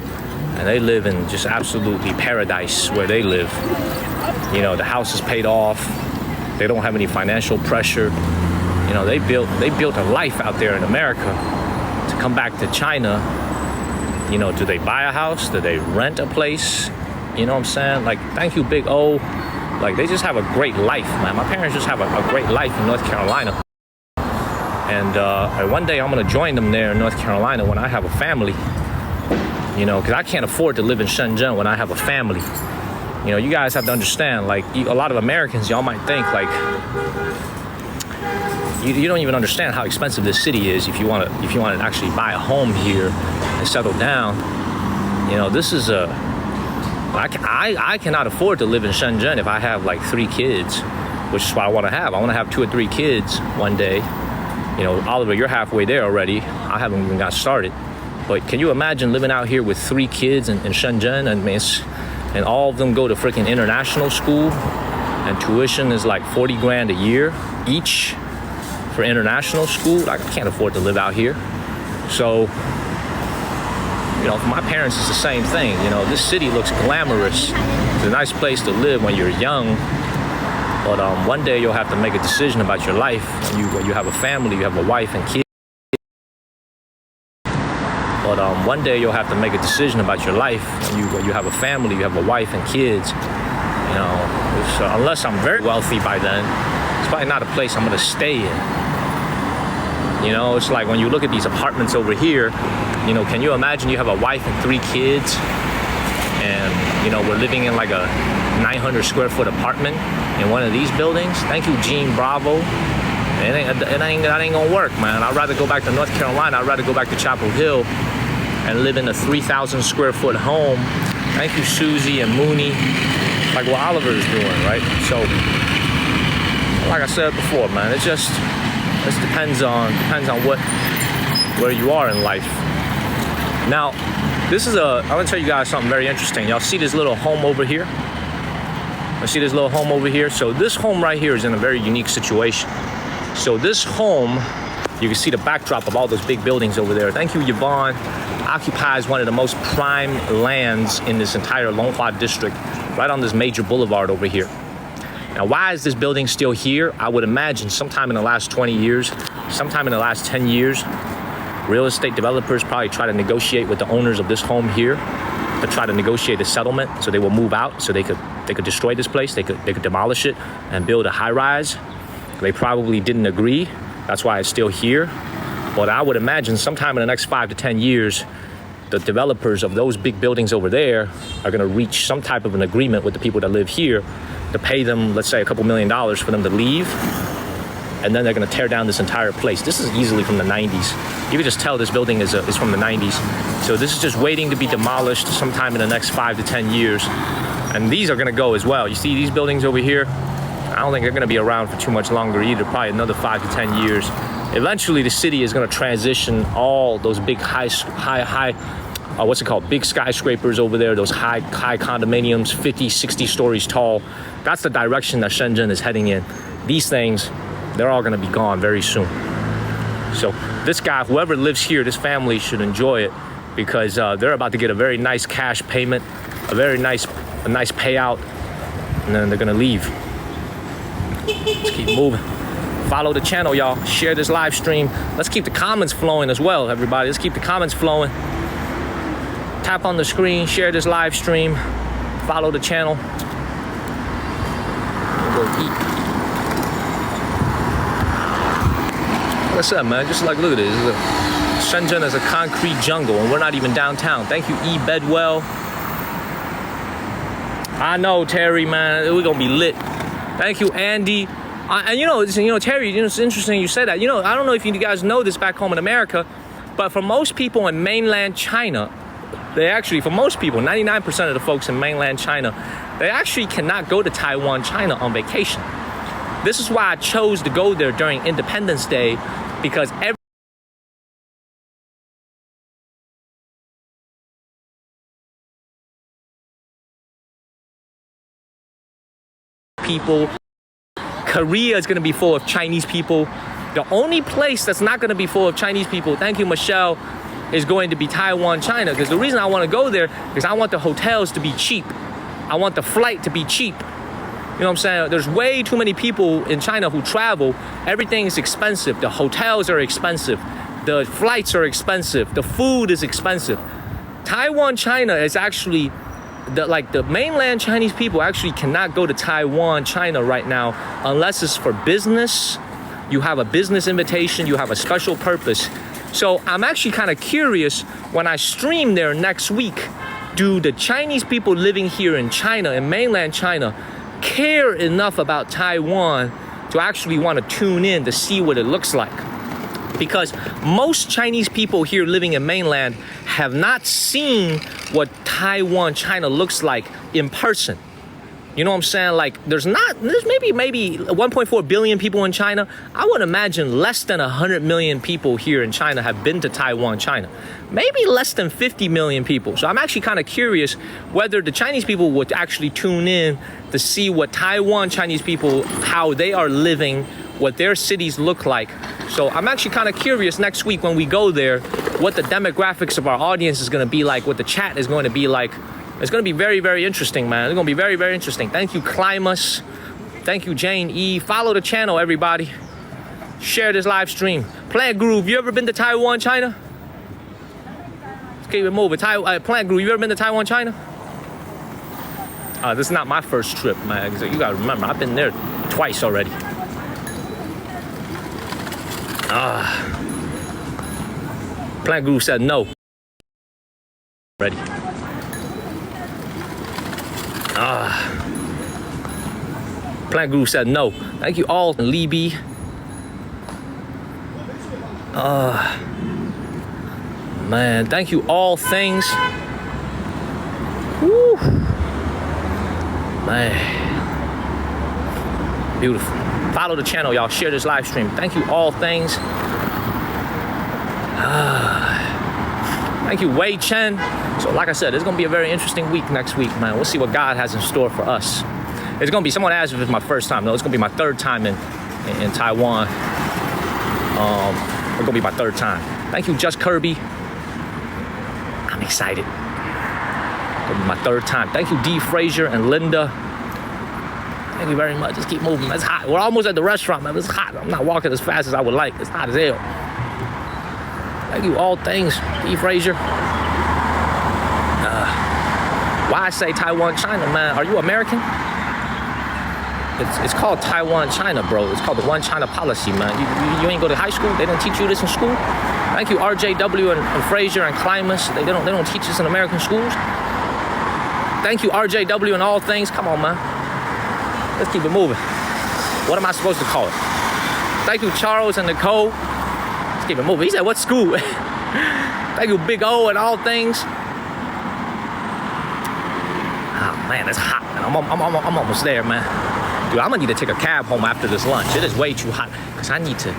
S1: And they live in just absolutely paradise where they live. You know, the house is paid off. They don't have any financial pressure. You know, they built a life out there in America. To come back to China, you know, do they buy a house? Do they rent a place? You know what I'm saying? Like, thank you, Big O. Like, they just have a great life, man. My parents just have a great life in North Carolina. And one day I'm gonna join them there in North Carolina when I have a family. You know, because I can't afford to live in Shenzhen when I have a family. You know, you guys have to understand, like, a lot of Americans, y'all might think, like, you don't even understand how expensive this city is if you want to actually buy a home here and settle down. You know, this is I cannot afford to live in Shenzhen if I have, like, 3 kids, which is what I want to have. I want to have 2 or 3 kids one day. You know, Oliver, you're halfway there already. I haven't even got started. But can you imagine living out here with 3 kids in Shenzhen and all of them go to freaking international school and tuition is like 40 grand a year each for international school? I can't afford to live out here. So, you know, for my parents, it's the same thing. You know, this city looks glamorous. It's a nice place to live when you're young. But one day you'll have to make a decision about your life. When you have a family, you have a wife and kids. But one day you'll have to make a decision about your life. You have a family, you have a wife and kids. You know, unless I'm very wealthy by then, it's probably not a place I'm gonna stay in. You know, it's like when you look at these apartments over here, you know, can you imagine you have a wife and 3 kids and, you know, we're living in like a 900 square foot apartment in one of these buildings? Thank you, Gene Bravo. That ain't gonna work, man. I'd rather go back to North Carolina. I'd rather go back to Chapel Hill and live in a 3,000 square foot home. Thank you, Susie and Mooney, like what Oliver is doing, right? So, like I said before, man, it depends on where you are in life. Now, I'm gonna tell you guys something very interesting. Y'all see this little home over here? So this home right here is in a very unique situation. So this home, you can see the backdrop of all those big buildings over there. Thank you, Yvonne. Occupies one of the most prime lands in this entire Longhua district, right on this major boulevard over here. Now, why is this building still here? I would imagine sometime in the last 20 years, sometime in the last 10 years, real estate developers probably try to negotiate with the owners of this home here to try to negotiate a settlement so they will move out, so they could destroy this place, they could demolish it and build a high rise. They probably didn't agree. That's why it's still here. But I would imagine sometime in the next 5 to 10 years, the developers of those big buildings over there are gonna reach some type of an agreement with the people that live here to pay them, let's say, a couple $1 million for them to leave. And then they're gonna tear down this entire place. This is easily from the 90s. You can just tell this building is from the 90s. So this is just waiting to be demolished sometime in the next 5 to 10 years. And these are gonna go as well. You see these buildings over here? I don't think they're gonna be around for too much longer either, probably another 5 to 10 years. Eventually the city is gonna transition all those big big skyscrapers over there, those high condominiums, 50, 60 stories tall. That's the direction that Shenzhen is heading in. These things, they're all gonna be gone very soon. So this guy, whoever lives here, this family should enjoy it because they're about to get a very nice cash payment, a nice payout, and then they're gonna leave. Let's keep moving. Follow the channel, y'all. Share this live stream. Let's keep the comments flowing as well, everybody. Let's keep the comments flowing. Tap on the screen, share this live stream. Follow the channel. We'll go eat. Like I said, man, just like, look at this. Shenzhen is a concrete jungle, and we're not even downtown. Thank you, E. Bedwell. I know, Terry, man. We're gonna be lit. Thank you, Andy. And Terry, it's interesting you said that. I don't know if you guys know this back home in America, but for most people in mainland China, for most people, 99% of the folks in mainland China, they actually cannot go to Taiwan, China on vacation. This is why I chose to go there during Independence Day, because people. Korea is going to be full of Chinese people. The only place that's not going to be full of Chinese people, thank you, Michelle, is going to be Taiwan, China. Because the reason I want to go there is I want the hotels to be cheap. I want the flight to be cheap. You know what I'm saying? There's way too many people in China who travel. Everything is expensive. The hotels are expensive. The flights are expensive. The food is expensive. Taiwan, China is actually the mainland Chinese people actually cannot go to Taiwan, China right now unless it's for business. You have a business invitation, you have a special purpose. So I'm actually kind of curious when I stream there next week, do the Chinese people living here in China, in mainland China, care enough about Taiwan to actually want to tune in to see what it looks like? Because most Chinese people here living in mainland have not seen what Taiwan, China looks like in person. You know what I'm saying? Like, there's maybe 1.4 billion people in China. I would imagine less than 100 million people here in China have been to Taiwan, China. Maybe less than 50 million people. So I'm actually kind of curious whether the Chinese people would actually tune in to see what Taiwan Chinese people, how they are living, what their cities look like. So I'm actually kind of curious next week when we go there, what the demographics of our audience is going to be like, what the chat is going to be like. It's going to be very, very interesting, man. It's going to be very, very interesting. Thank you, Climus. Thank you, Jane E. Follow the channel, everybody. Share this live stream. Plant Groove, you ever been to Taiwan, China? Keep it moving. Plant Group, you ever been to Taiwan, China? This is not my first trip, man. You gotta remember, I've been there twice already. Plant Group said no. Ready. Plant Group said no. Thank you all, Libby. Man, thank you all things. Woo. Man. Beautiful. Follow the channel, y'all. Share this live stream. Thank you all things. Thank you, Wei Chen. So like I said, it's gonna be a very interesting week next week, man. We'll see what God has in store for us. It's gonna be, someone asked if it's my first time. No, it's gonna be my third time in Taiwan. It's gonna be my third time. Thank you, Just Kirby. I'm excited. It's gonna be my third time. Thank you, D. Frazier and Linda. Thank you very much. Just keep moving. It's hot. We're almost at the restaurant, man. It's hot. I'm not walking as fast as I would like. It's hot as hell. Thank you, all things, D. Frazier. Why I say Taiwan, China, man? Are you American? It's called Taiwan, China, bro. It's called the One China policy, man. You ain't go to high school? They didn't teach you this in school? Thank you, RJW and Frazier and Climus. They don't teach this in American schools. Thank you, RJW and all things. Come on, man. Let's keep it moving. What am I supposed to call it? Thank you, Charles and Nicole. Let's keep it moving. He said, what school? Thank you, Big O and all things. Oh, man, it's hot, man. I'm almost there, man. Dude, I'm gonna need to take a cab home after this lunch. It is way too hot, because I need to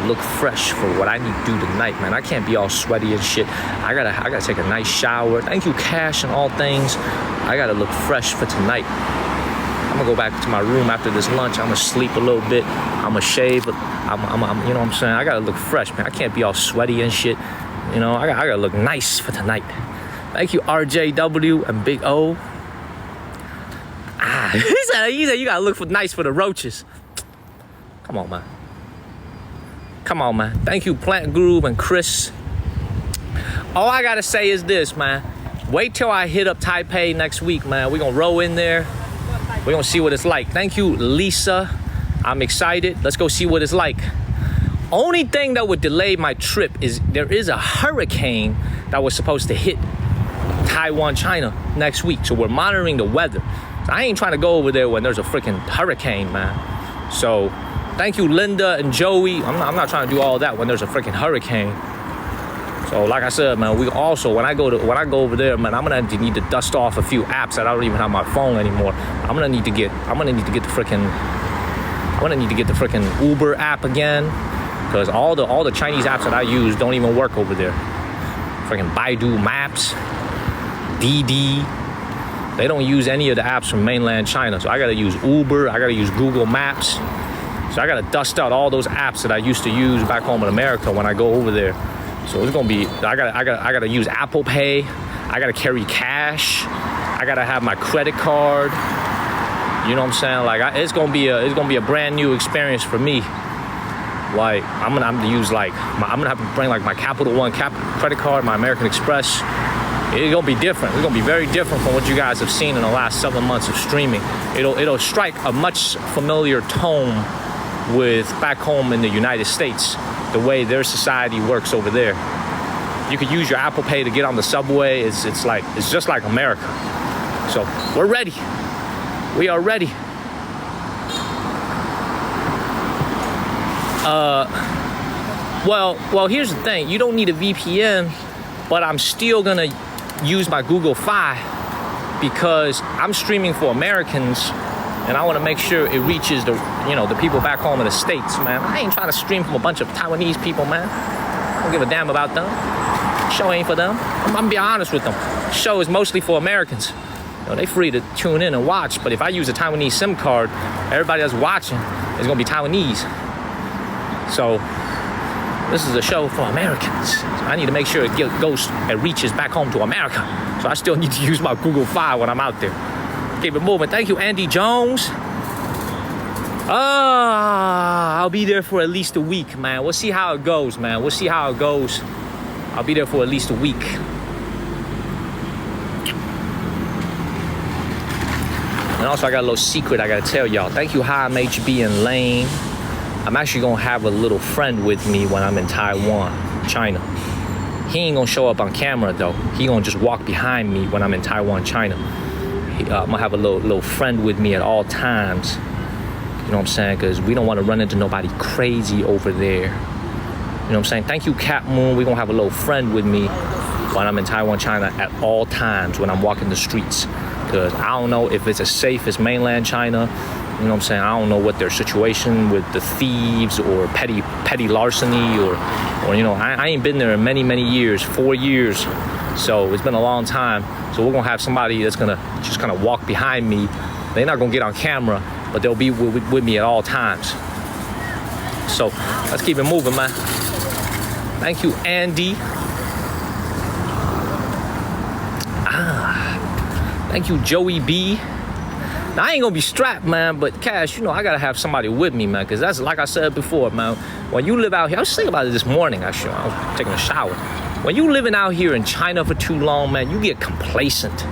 S1: look fresh for what I need to do tonight, man. I can't be all sweaty and shit. I gotta take a nice shower. Thank you, Cash and all things. I gotta look fresh for tonight. I'm gonna go back to my room after this lunch. I'm gonna sleep a little bit. I'm gonna shave. I'm you know what I'm saying? I gotta look fresh, man. I can't be all sweaty and shit. You know, I gotta look nice for tonight. Thank you, RJW and Big O. He said you gotta look nice for the roaches. Come on, man. Come on, man. Thank you, Plant Groove and Chris. All I gotta say is this, man. Wait till I hit up Taipei next week, man. We're gonna roll in there. We're gonna see what it's like. Thank you, Lisa. I'm excited. Let's go see what it's like. Only thing that would delay my trip is there is a hurricane that was supposed to hit Taiwan, China next week. So we're monitoring the weather. So I ain't trying to go over there when there's a freaking hurricane, man. So thank you, Linda and Joey. I'm not trying to do all that when there's a freaking hurricane. So like I said, man, we also when I go over there, man, I'm gonna need to dust off a few apps that I don't even have my phone anymore. I'm gonna need to get the freaking Uber app again, because all the Chinese apps that I use don't even work over there. Freaking Baidu Maps, Didi. They don't use any of the apps from mainland China. So I gotta use Uber, I gotta use Google Maps. So I gotta dust out all those apps that I used to use back home in America when I go over there. So it's gonna be, I gotta use Apple Pay. I gotta carry cash. I gotta have my credit card. You know what I'm saying? Like it's gonna be a brand new experience for me. Like I'm gonna have to bring like my Capital One credit card, my American Express. It's gonna be different. It's gonna be very different from what you guys have seen in the last 7 months of streaming. It'll strike a much familiar tone with back home in the United States, the way their society works over there. You could use your Apple Pay to get on the subway. It's just like America. So we're ready. We are ready. Well, here's the thing. You don't need a VPN, but I'm still gonna use my Google Fi because I'm streaming for Americans, and I want to make sure it reaches the people back home in the States, man. I ain't trying to stream from a bunch of Taiwanese people, man. I don't give a damn about them. Show ain't for them. I'm gonna be honest with them. Show is mostly for Americans. They free to tune in and watch, but if I use a Taiwanese SIM card, everybody that's watching is gonna be Taiwanese. So this is a show for Americans. So I need to make sure it reaches back home to America. So I still need to use my Google Fi when I'm out there. Keep it moving. Thank you, Andy Jones. I'll be there for at least a week, man. We'll see how it goes, man. We'll see how it goes. I'll be there for at least a week. And also, I got a little secret I gotta tell y'all. Thank you, Hi HB and Lane. I'm actually gonna have a little friend with me when I'm in Taiwan, China. He ain't gonna show up on camera though. He gonna just walk behind me when I'm in Taiwan, China. I'm gonna have a little friend with me at all times. You know what I'm saying? Because we don't want to run into nobody crazy over there. You know what I'm saying? Thank you, Cap Moon. We're going to have a little friend with me when I'm in Taiwan, China at all times when I'm walking the streets. Because I don't know if it's as safe as mainland China. You know what I'm saying? I don't know what their situation with the thieves or petty larceny or you know, I ain't been there in many years, 4 years. So it's been a long time. So we're going to have somebody that's going to just kind of walk behind me. They're not going to get on camera, but they'll be with me at all times. So let's keep it moving, man. Thank you, Andy. Thank you, Joey B. Now, I ain't gonna be strapped, man, but Cash, you know, I gotta have somebody with me, man, because that's like I said before, man. When you live out here, I was thinking about it this morning, actually. I was taking a shower. When you living out here in China for too long, man, you get complacent.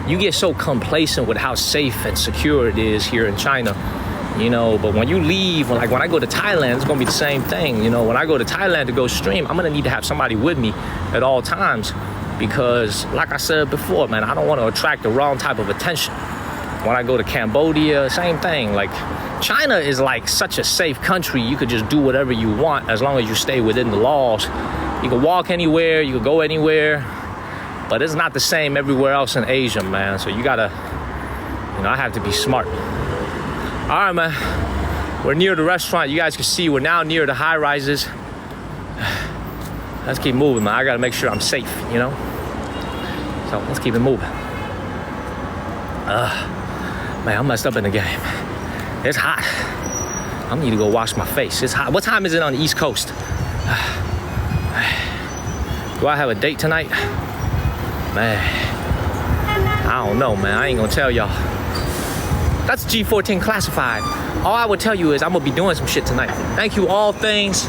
S1: You get so complacent with how safe and secure it is here in China, you know. But when you leave, like when I go to Thailand, it's gonna be the same thing, you know. When I go to Thailand to go stream, I'm gonna need to have somebody with me at all times because, like I said before, man, I don't want to attract the wrong type of attention. When I go to Cambodia, same thing. Like, China is like such a safe country. You could just do whatever you want as long as you stay within the laws. You can walk anywhere, you can go anywhere. But it's not the same everywhere else in Asia, man. So you gotta, you know, I have to be smart. All right, man. We're near the restaurant. You guys can see we're now near the high rises. Let's keep moving, man. I gotta make sure I'm safe, you know? So let's keep it moving. Man, I'm messed up in the game. It's hot. I need to go wash my face. It's hot. What time is it on the East Coast? Do I have a date tonight? Man, I don't know, man. I ain't gonna tell y'all. That's G14 classified. All I would tell you is I'm gonna be doing some shit tonight. Thank you, all things.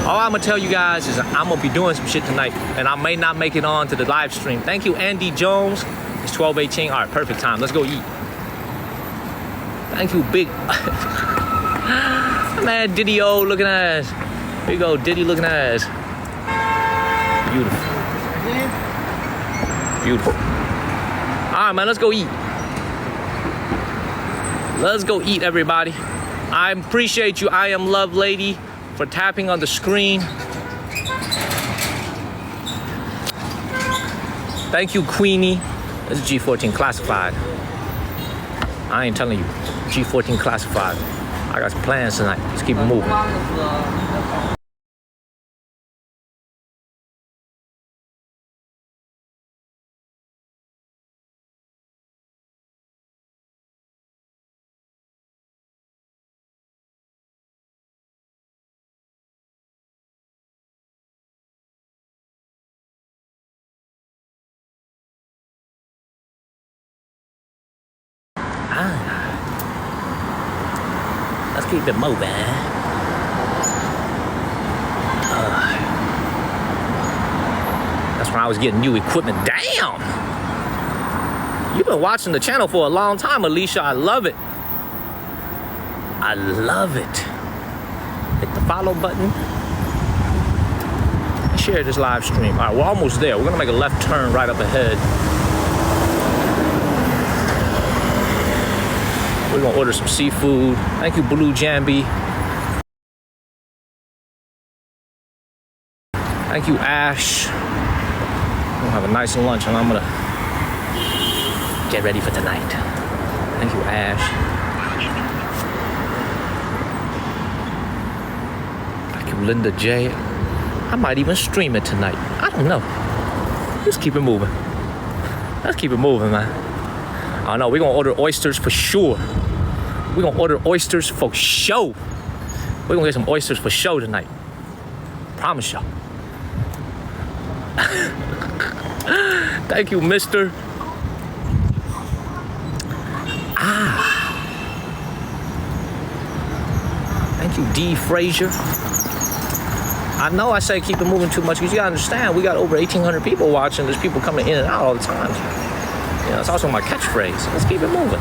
S1: All I'm gonna tell you guys is I'm gonna be doing some shit tonight, and I may not make it on to the live stream. Thank you, Andy Jones. It's 12:18. All right, perfect time. Let's go eat. Thank you, big man. Diddy-o looking ass. Big old Diddy looking ass. Beautiful. Beautiful. All right, man, let's go eat. Let's go eat, everybody. I appreciate you, I Am Love Lady, for tapping on the screen. Thank you, Queenie. This is G14 classified. I ain't telling you. G14 classified. I got some plans tonight. Let's keep it moving. Let's keep it moving. That's when I was getting new equipment. Damn! You've been watching the channel for a long time, Alicia. I love it. I love it. Hit the follow button. Share this live stream. All right, we're almost there. We're gonna make a left turn right up ahead. We're gonna order some seafood. Thank you, Blue Jambi. Thank you, Ash. We'll have a nice lunch, and I'm gonna get ready for tonight. Thank you, Ash. Thank you, Linda J. I might even stream it tonight. I don't know. Let's keep it moving. Let's keep it moving, man. I don't know. We're gonna order oysters for sure. We're gonna order oysters for show. We're gonna get some oysters for show tonight. Promise y'all. Thank you, mister. Thank you, D. Frazier. I know I say keep it moving too much because you gotta understand we got over 1,800 people watching. There's people coming in and out all the time. You know, it's also my catchphrase. Let's keep it moving.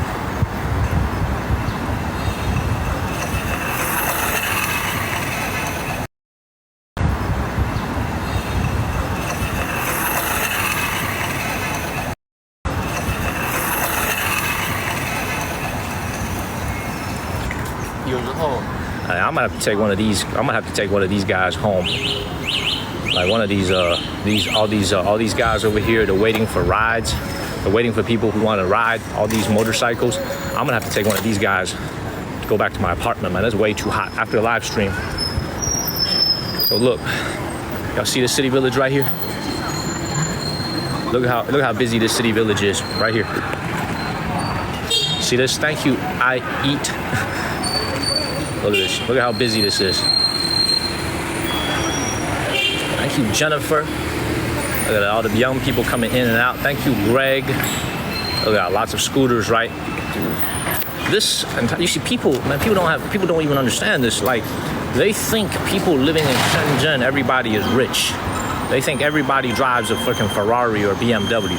S1: I'm gonna have to take one of these. I'm gonna have to take one of these guys home. Like one of all these guys over here. They're waiting for rides. They're waiting for people who want to ride all these motorcycles. I'm gonna have to take one of these guys to go back to my apartment, man. It's way too hot after the live stream. So look, y'all see the city village right here? Look how busy this city village is right here. See this? Thank you. I eat. Look at this. Look at how busy this is. Thank you, Jennifer. Look at all the young people coming in and out. Thank you, Greg. Look at lots of scooters, right? This, and you see people, man, people don't even understand this. Like, they think people living in Shenzhen, everybody is rich. They think everybody drives a freaking Ferrari or BMW.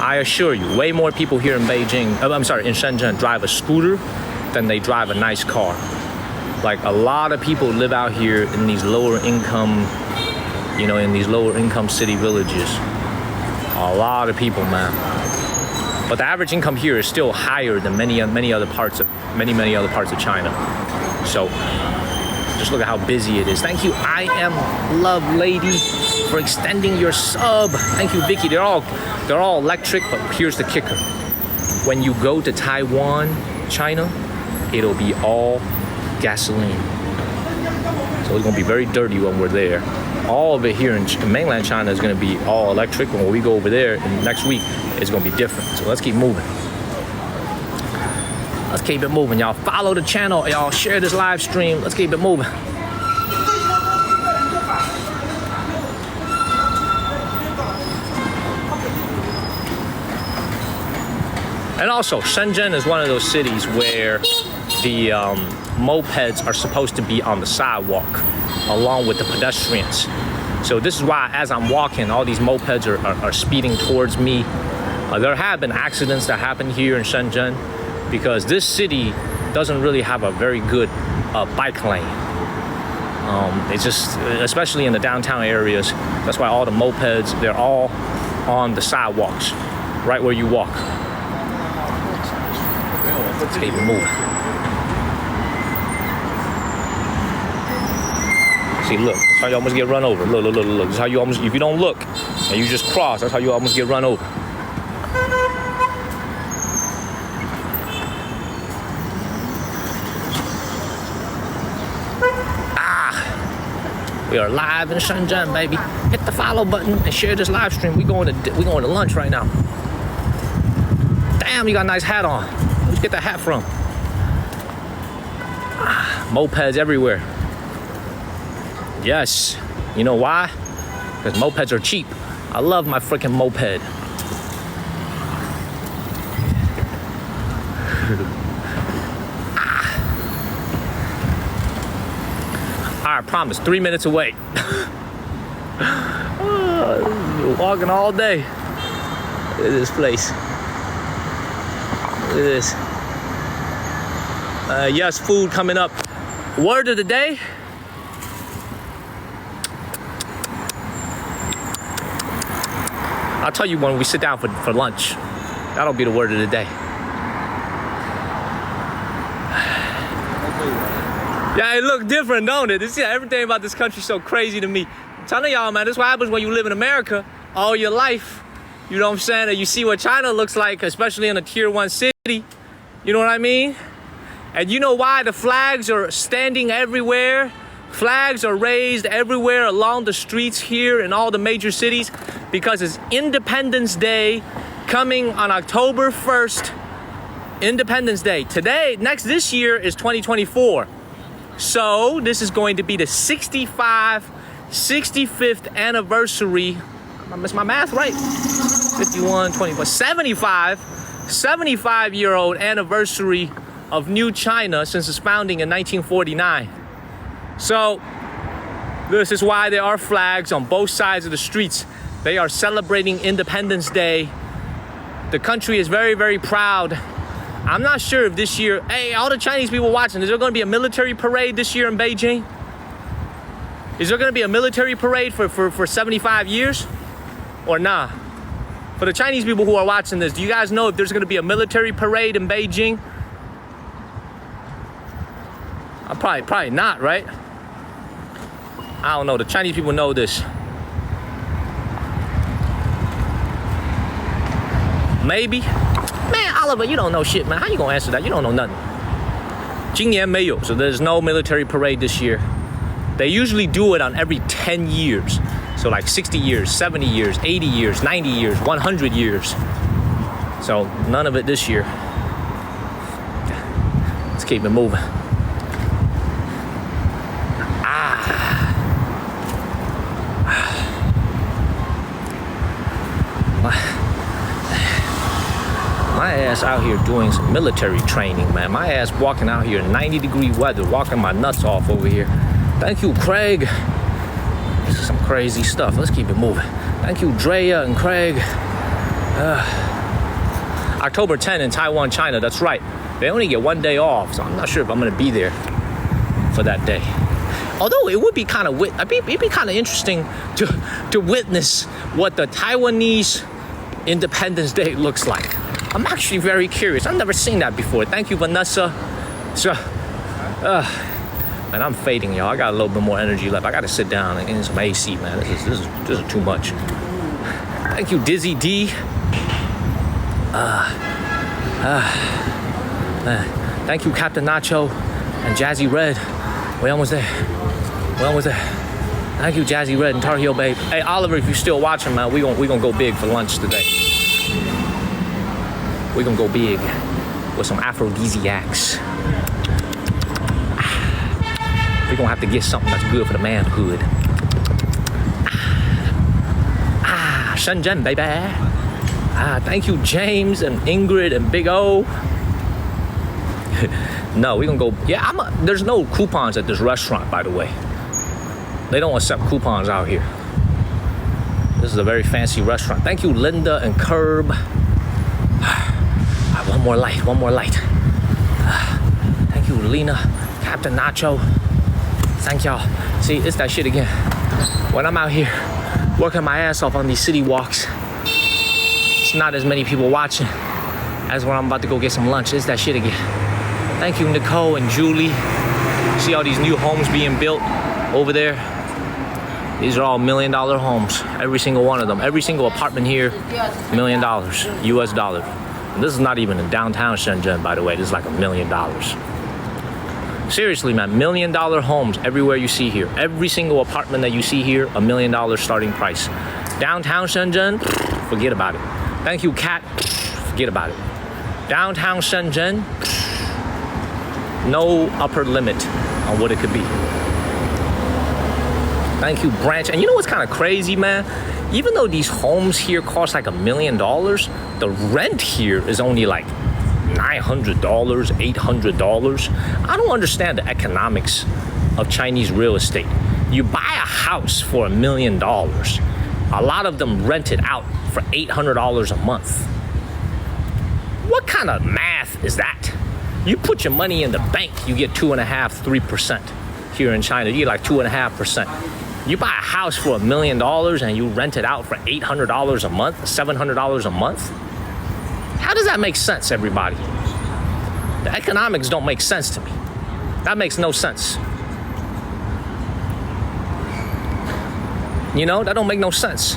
S1: I assure you, way more people here in Beijing, in Shenzhen drive a scooter than they drive a nice car. Like a lot of people live out here in these lower income, in these lower income city villages. A lot of people, man. But the average income here is still higher than many other parts of China. So just look at how busy it is. Thank you, I am Love Lady, for extending your sub. Thank you, Vicky. They're all electric, but here's the kicker. When you go to Taiwan, China, it'll be all gasoline. So it's gonna be very dirty when we're there. All of it here in mainland China is gonna be all electric. When we go over there next week, it's gonna be different. So let's keep moving. Let's keep it moving, y'all. Follow the channel, y'all. Share this live stream. Let's keep it moving. And also, Shenzhen is one of those cities where the mopeds are supposed to be on the sidewalk along with the pedestrians. So this is why as I'm walking, all these mopeds are speeding towards me. There have been accidents that happen here in Shenzhen because this city doesn't really have a very good bike lane. It's just, especially in the downtown areas, that's why all the mopeds, they're all on the sidewalks, right where you walk. Let's keep it moving. See, look, that's how you almost get run over. Look. This is how you almost, if you don't look and you just cross, that's how you almost get run over. We are live in Shenzhen, baby. Hit the follow button and share this live stream. We going to lunch right now. Damn, you got a nice hat on. Where'd you get that hat from? Mopeds everywhere. Yes. You know why? Because mopeds are cheap. I love my freaking moped. I promise, 3 minutes away. Walking all day. Look at this place. Look at this. Yes, food coming up. Word of the day. I'll tell you when we sit down for lunch. That'll be the word of the day. Yeah, it look different, don't it? Everything about this country is so crazy to me. I'm telling y'all, man, this is what happens when you live in America all your life. You know what I'm saying? And you see what China looks like, especially in a tier 1 city. You know what I mean? And you know why the flags are standing everywhere? Flags are raised everywhere along the streets here in all the major cities because it's Independence Day coming on October 1st. Independence Day. This year is 2024. So this is going to be the 65th anniversary. I missed my math right. 51, 24, 75-year-old anniversary of New China since its founding in 1949. So This is why there are flags on both sides of the streets. They are celebrating Independence Day. The country is very, very proud. I'm not sure if this year, hey, all the Chinese people watching, is there going to be a military parade this year in Beijing? Is there going to be a military parade for 75 years? Or nah? For the Chinese people who are watching this, do you guys know if there's going to be a military parade in Beijing? Probably not, right? I don't know. The Chinese people know this. Maybe. Man, Oliver, you don't know shit, man. How you gonna answer that? You don't know nothing. 今年没有, so there's no military parade this year. They usually do it on every 10 years. So like 60 years, 70 years, 80 years, 90 years, 100 years. So none of it this year. Let's keep it moving. My ass out here doing some military training, man. My ass walking out here in 90-degree weather, walking my nuts off over here. Thank you, Craig. This is some crazy stuff. Let's keep it moving. Thank you, Drea and Craig. October 10 in Taiwan, China. That's right. They only get one day off, so I'm not sure if I'm gonna be there for that day. Although it would be kind of it'd be kind of interesting to witness what the Taiwanese Independence Day looks like. I'm actually very curious. I've never seen that before. Thank you, Vanessa. So, man, I'm fading, y'all. I got a little bit more energy left. I got to sit down and get some AC, man. This is too much. Thank you, Dizzy D. Thank you, Captain Nacho and Jazzy Red. We almost there. Thank you, Jazzy Red and Tar Heel Babe. Hey, Oliver, if you're still watching, man, we gonna go big for lunch today. We're gonna go big with some aphrodisiacs. We're gonna have to get something that's good for the manhood. Shenzhen, baby. Thank you, James and Ingrid and Big O. No, we're gonna go. Yeah, there's no coupons at this restaurant, by the way. They don't accept coupons out here. This is a very fancy restaurant. Thank you, Linda and Curb. One more light. Thank you, Lena, Captain Nacho. Thank y'all. See, it's that shit again. When I'm out here working my ass off on these city walks, it's not as many people watching as when I'm about to go get some lunch. It's that shit again. Thank you, Nicole and Julie. See all these new homes being built over there? These are all $1 million homes. Every single one of them. Every single apartment here, $1 million, US dollar. And this is not even in downtown Shenzhen, by the way. This is like $1 million. Seriously, man, $1 million homes everywhere you see here. Every single apartment that you see here, $1 million starting price. Downtown Shenzhen, forget about it. Thank you, Kat. Forget about it. Downtown Shenzhen, no upper limit on what it could be. Thank you, Branch. And you know what's kind of crazy, man? Even though these homes here cost like $1 million, the rent here is only like $900, $800. I don't understand the economics of Chinese real estate. You buy a house for $1 million. A lot of them rent it out for $800 a month. What kind of math is that? You put your money in the bank, you get 2.5%, 3% here in China. You get like 2.5%. You buy a house for $1 million and you rent it out for $800 a month, $700 a month? How does that make sense, everybody? The economics don't make sense to me. That makes no sense. You know, that don't make no sense.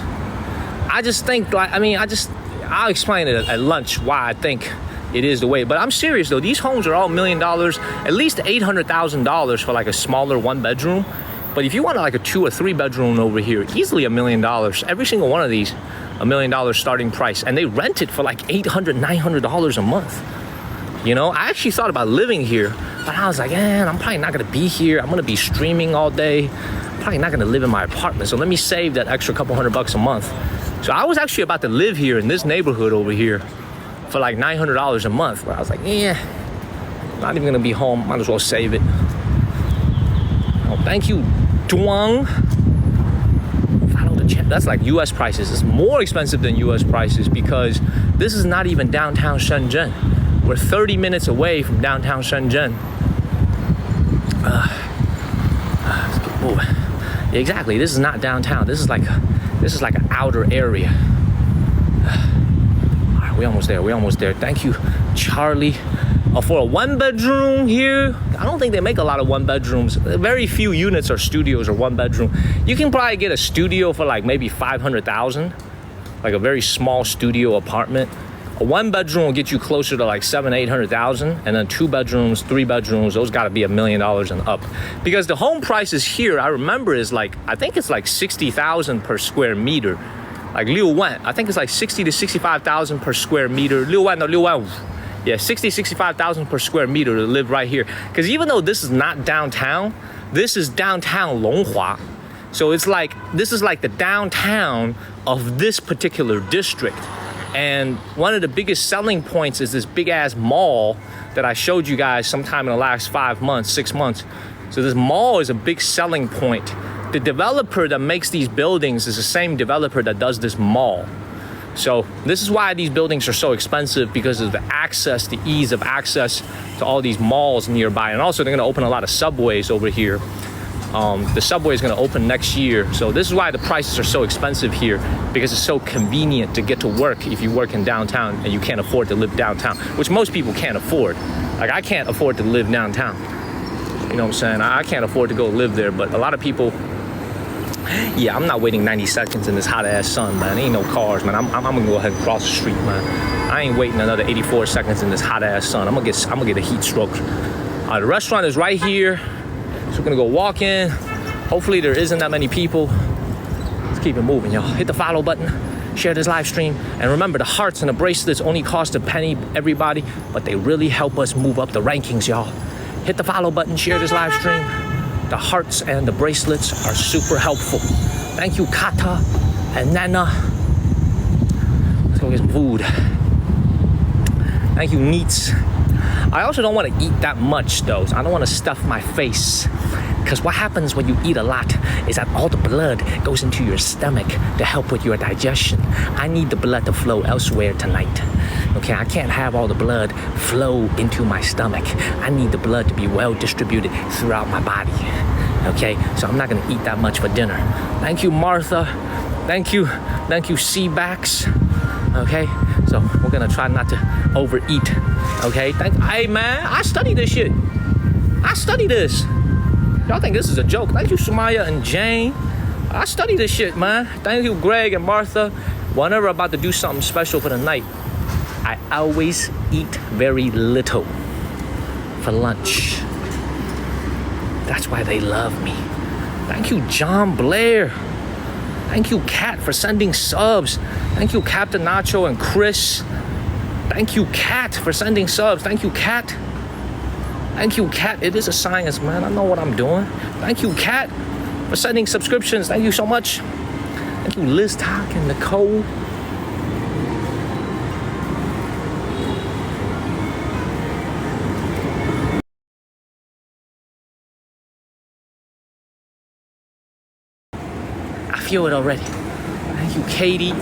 S1: I just think, I'll explain it at lunch why I think it is the way. But I'm serious though, these homes are all $1 million, at least $800,000 for like a smaller one bedroom. But if you want like a 2 or 3 bedroom over here, easily $1 million. Every single one of these, $1 million starting price. And they rent it for like $800, $900 a month. You know, I actually thought about living here, but I was like, man, I'm probably not gonna be here. I'm gonna be streaming all day. I'm probably not gonna live in my apartment. So let me save that extra couple $100 a month. So I was actually about to live here in this neighborhood over here for like $900 a month. But I was like, yeah, not even gonna be home. Might as well save it. Oh, thank you, Duong. Follow the chat. That's like US prices. It's more expensive than US prices because this is not even downtown Shenzhen. We're 30 minutes away from downtown Shenzhen. Let's get moving. Yeah, exactly. This is not downtown. This is like an outer area. All right, we almost there. We almost there. Thank you, Charlie. For a one-bedroom here, I don't think they make a lot of one-bedrooms. Very few units are studios or one-bedroom. You can probably get a studio for like maybe 500,000, like a very small studio apartment. A one-bedroom will get you closer to like 700,000-800,000, and then 2 bedrooms, 3 bedrooms, those got to be $1 million and up. Because the home prices here, I remember, is like, I think it's like 60,000 per square meter. Like Liu Wan, I think it's like 60 to 65,000 per square meter. Liu Wan. Yeah, 65,000 per square meter to live right here. Because even though this is not downtown, this is downtown Longhua. So it's like, this is like the downtown of this particular district. And one of the biggest selling points is this big ass mall that I showed you guys sometime in the last 5 months, 6 months. So this mall is a big selling point. The developer that makes these buildings is the same developer that does this mall. So this is why these buildings are so expensive, because of the access, the ease of access to all these malls nearby. And also they're gonna open a lot of subways over here. The subway is gonna open next year. So this is why the prices are so expensive here, because it's so convenient to get to work if you work in downtown and you can't afford to live downtown, which most people can't afford. Like I can't afford to live downtown. You know what I'm saying? I can't afford to go live there, but a lot of people, yeah, I'm not waiting 90 seconds in this hot ass sun, man. Ain't no cars, man. I'm gonna go ahead and cross the street, man. I ain't waiting another 84 seconds in this hot ass sun. I'm gonna get a heat stroke. The restaurant is right here, so we're gonna go walk in. Hopefully there isn't that many people. Let's keep it moving, y'all. Hit the follow button, share this live stream, and remember the hearts and the bracelets only cost a penny, everybody, but they really help us move up the rankings, y'all. Hit the follow button, share this live stream. The hearts and the bracelets are super helpful. Thank you, Kata and Nana. Let's go get some food. Thank you, Neats. I also don't want to eat that much, though. I don't want to stuff my face. Because what happens when you eat a lot is that all the blood goes into your stomach to help with your digestion. I need the blood to flow elsewhere tonight. Okay, I can't have all the blood flow into my stomach. I need the blood to be well distributed throughout my body. Okay, so I'm not gonna eat that much for dinner. Thank you, Martha. Thank you, Seabacks. Okay, so we're gonna try not to overeat. Okay, hey man, I study this shit. I study this. Y'all think this is a joke. Thank you, Sumaya and Jane. I study this shit, man. Thank you, Greg and Martha. Whenever I'm about to do something special for the night, I always eat very little for lunch. That's why they love me. Thank you, John Blair. Thank you, Kat, for sending subs. Thank you, Captain Nacho and Chris. Thank you, Kat, for sending subs. Thank you, Kat. Thank you, Kat. It is a science, man. I know what I'm doing. Thank you, Kat, for sending subscriptions. Thank you so much. Thank you, Liz Talk and Nicole. I feel it already. Thank you, Katie.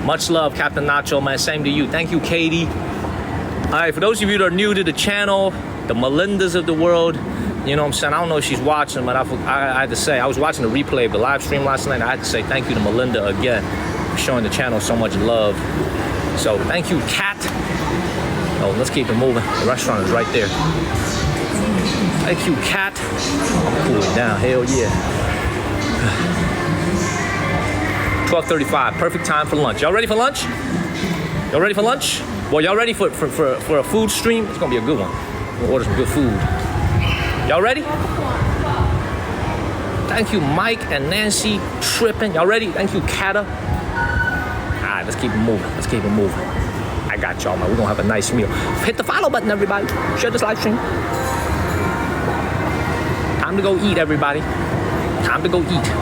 S1: Much love, Captain Nacho, man. Same to you. Thank you, Katie. All right, for those of you that are new to the channel, the Melindas of the world, you know what I'm saying? I don't know if she's watching, but I had to say, I was watching the replay of the live stream last night. I had to say thank you to Melinda again for showing the channel so much love. So thank you, Kat. Oh, let's keep it moving. The restaurant is right there. Thank you, Kat. I'm cooling down. Hell yeah. 12:35, perfect time for lunch. Y'all ready for lunch? Y'all ready for lunch? Well, y'all ready for a food stream? It's gonna be a good one. We'll order some good food. Y'all ready? Thank you, Mike and Nancy Trippin. Y'all ready? Thank you, Kata. All right, let's keep it moving. Let's keep it moving. I got y'all, man. We're gonna have a nice meal. Hit the follow button, everybody. Share this live stream. Time to go eat, everybody. Time to go eat.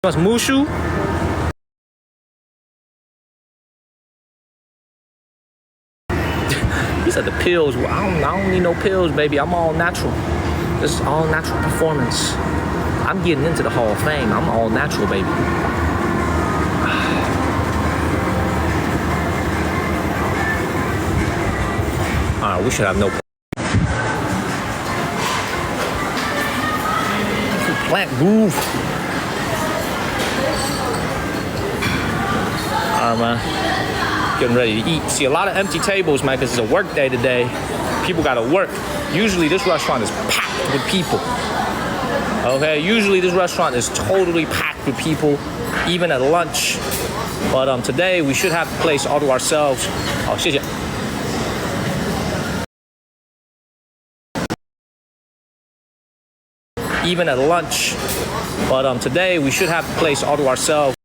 S1: Mushu. He said the pills. Well, I don't need no pills, baby. I'm all natural. This is all natural performance. I'm getting into the Hall of Fame. I'm all natural, baby. All right, we should have no plant groove. All right, man. Getting ready to eat. See, a lot of empty tables, man, because it's a work day today. People got to work. Usually this restaurant is packed with people. Okay, usually this restaurant is totally packed with people, even at lunch. But today we should have the place all to ourselves. Oh, 谢谢. Even at lunch. But today we should have the place all to ourselves.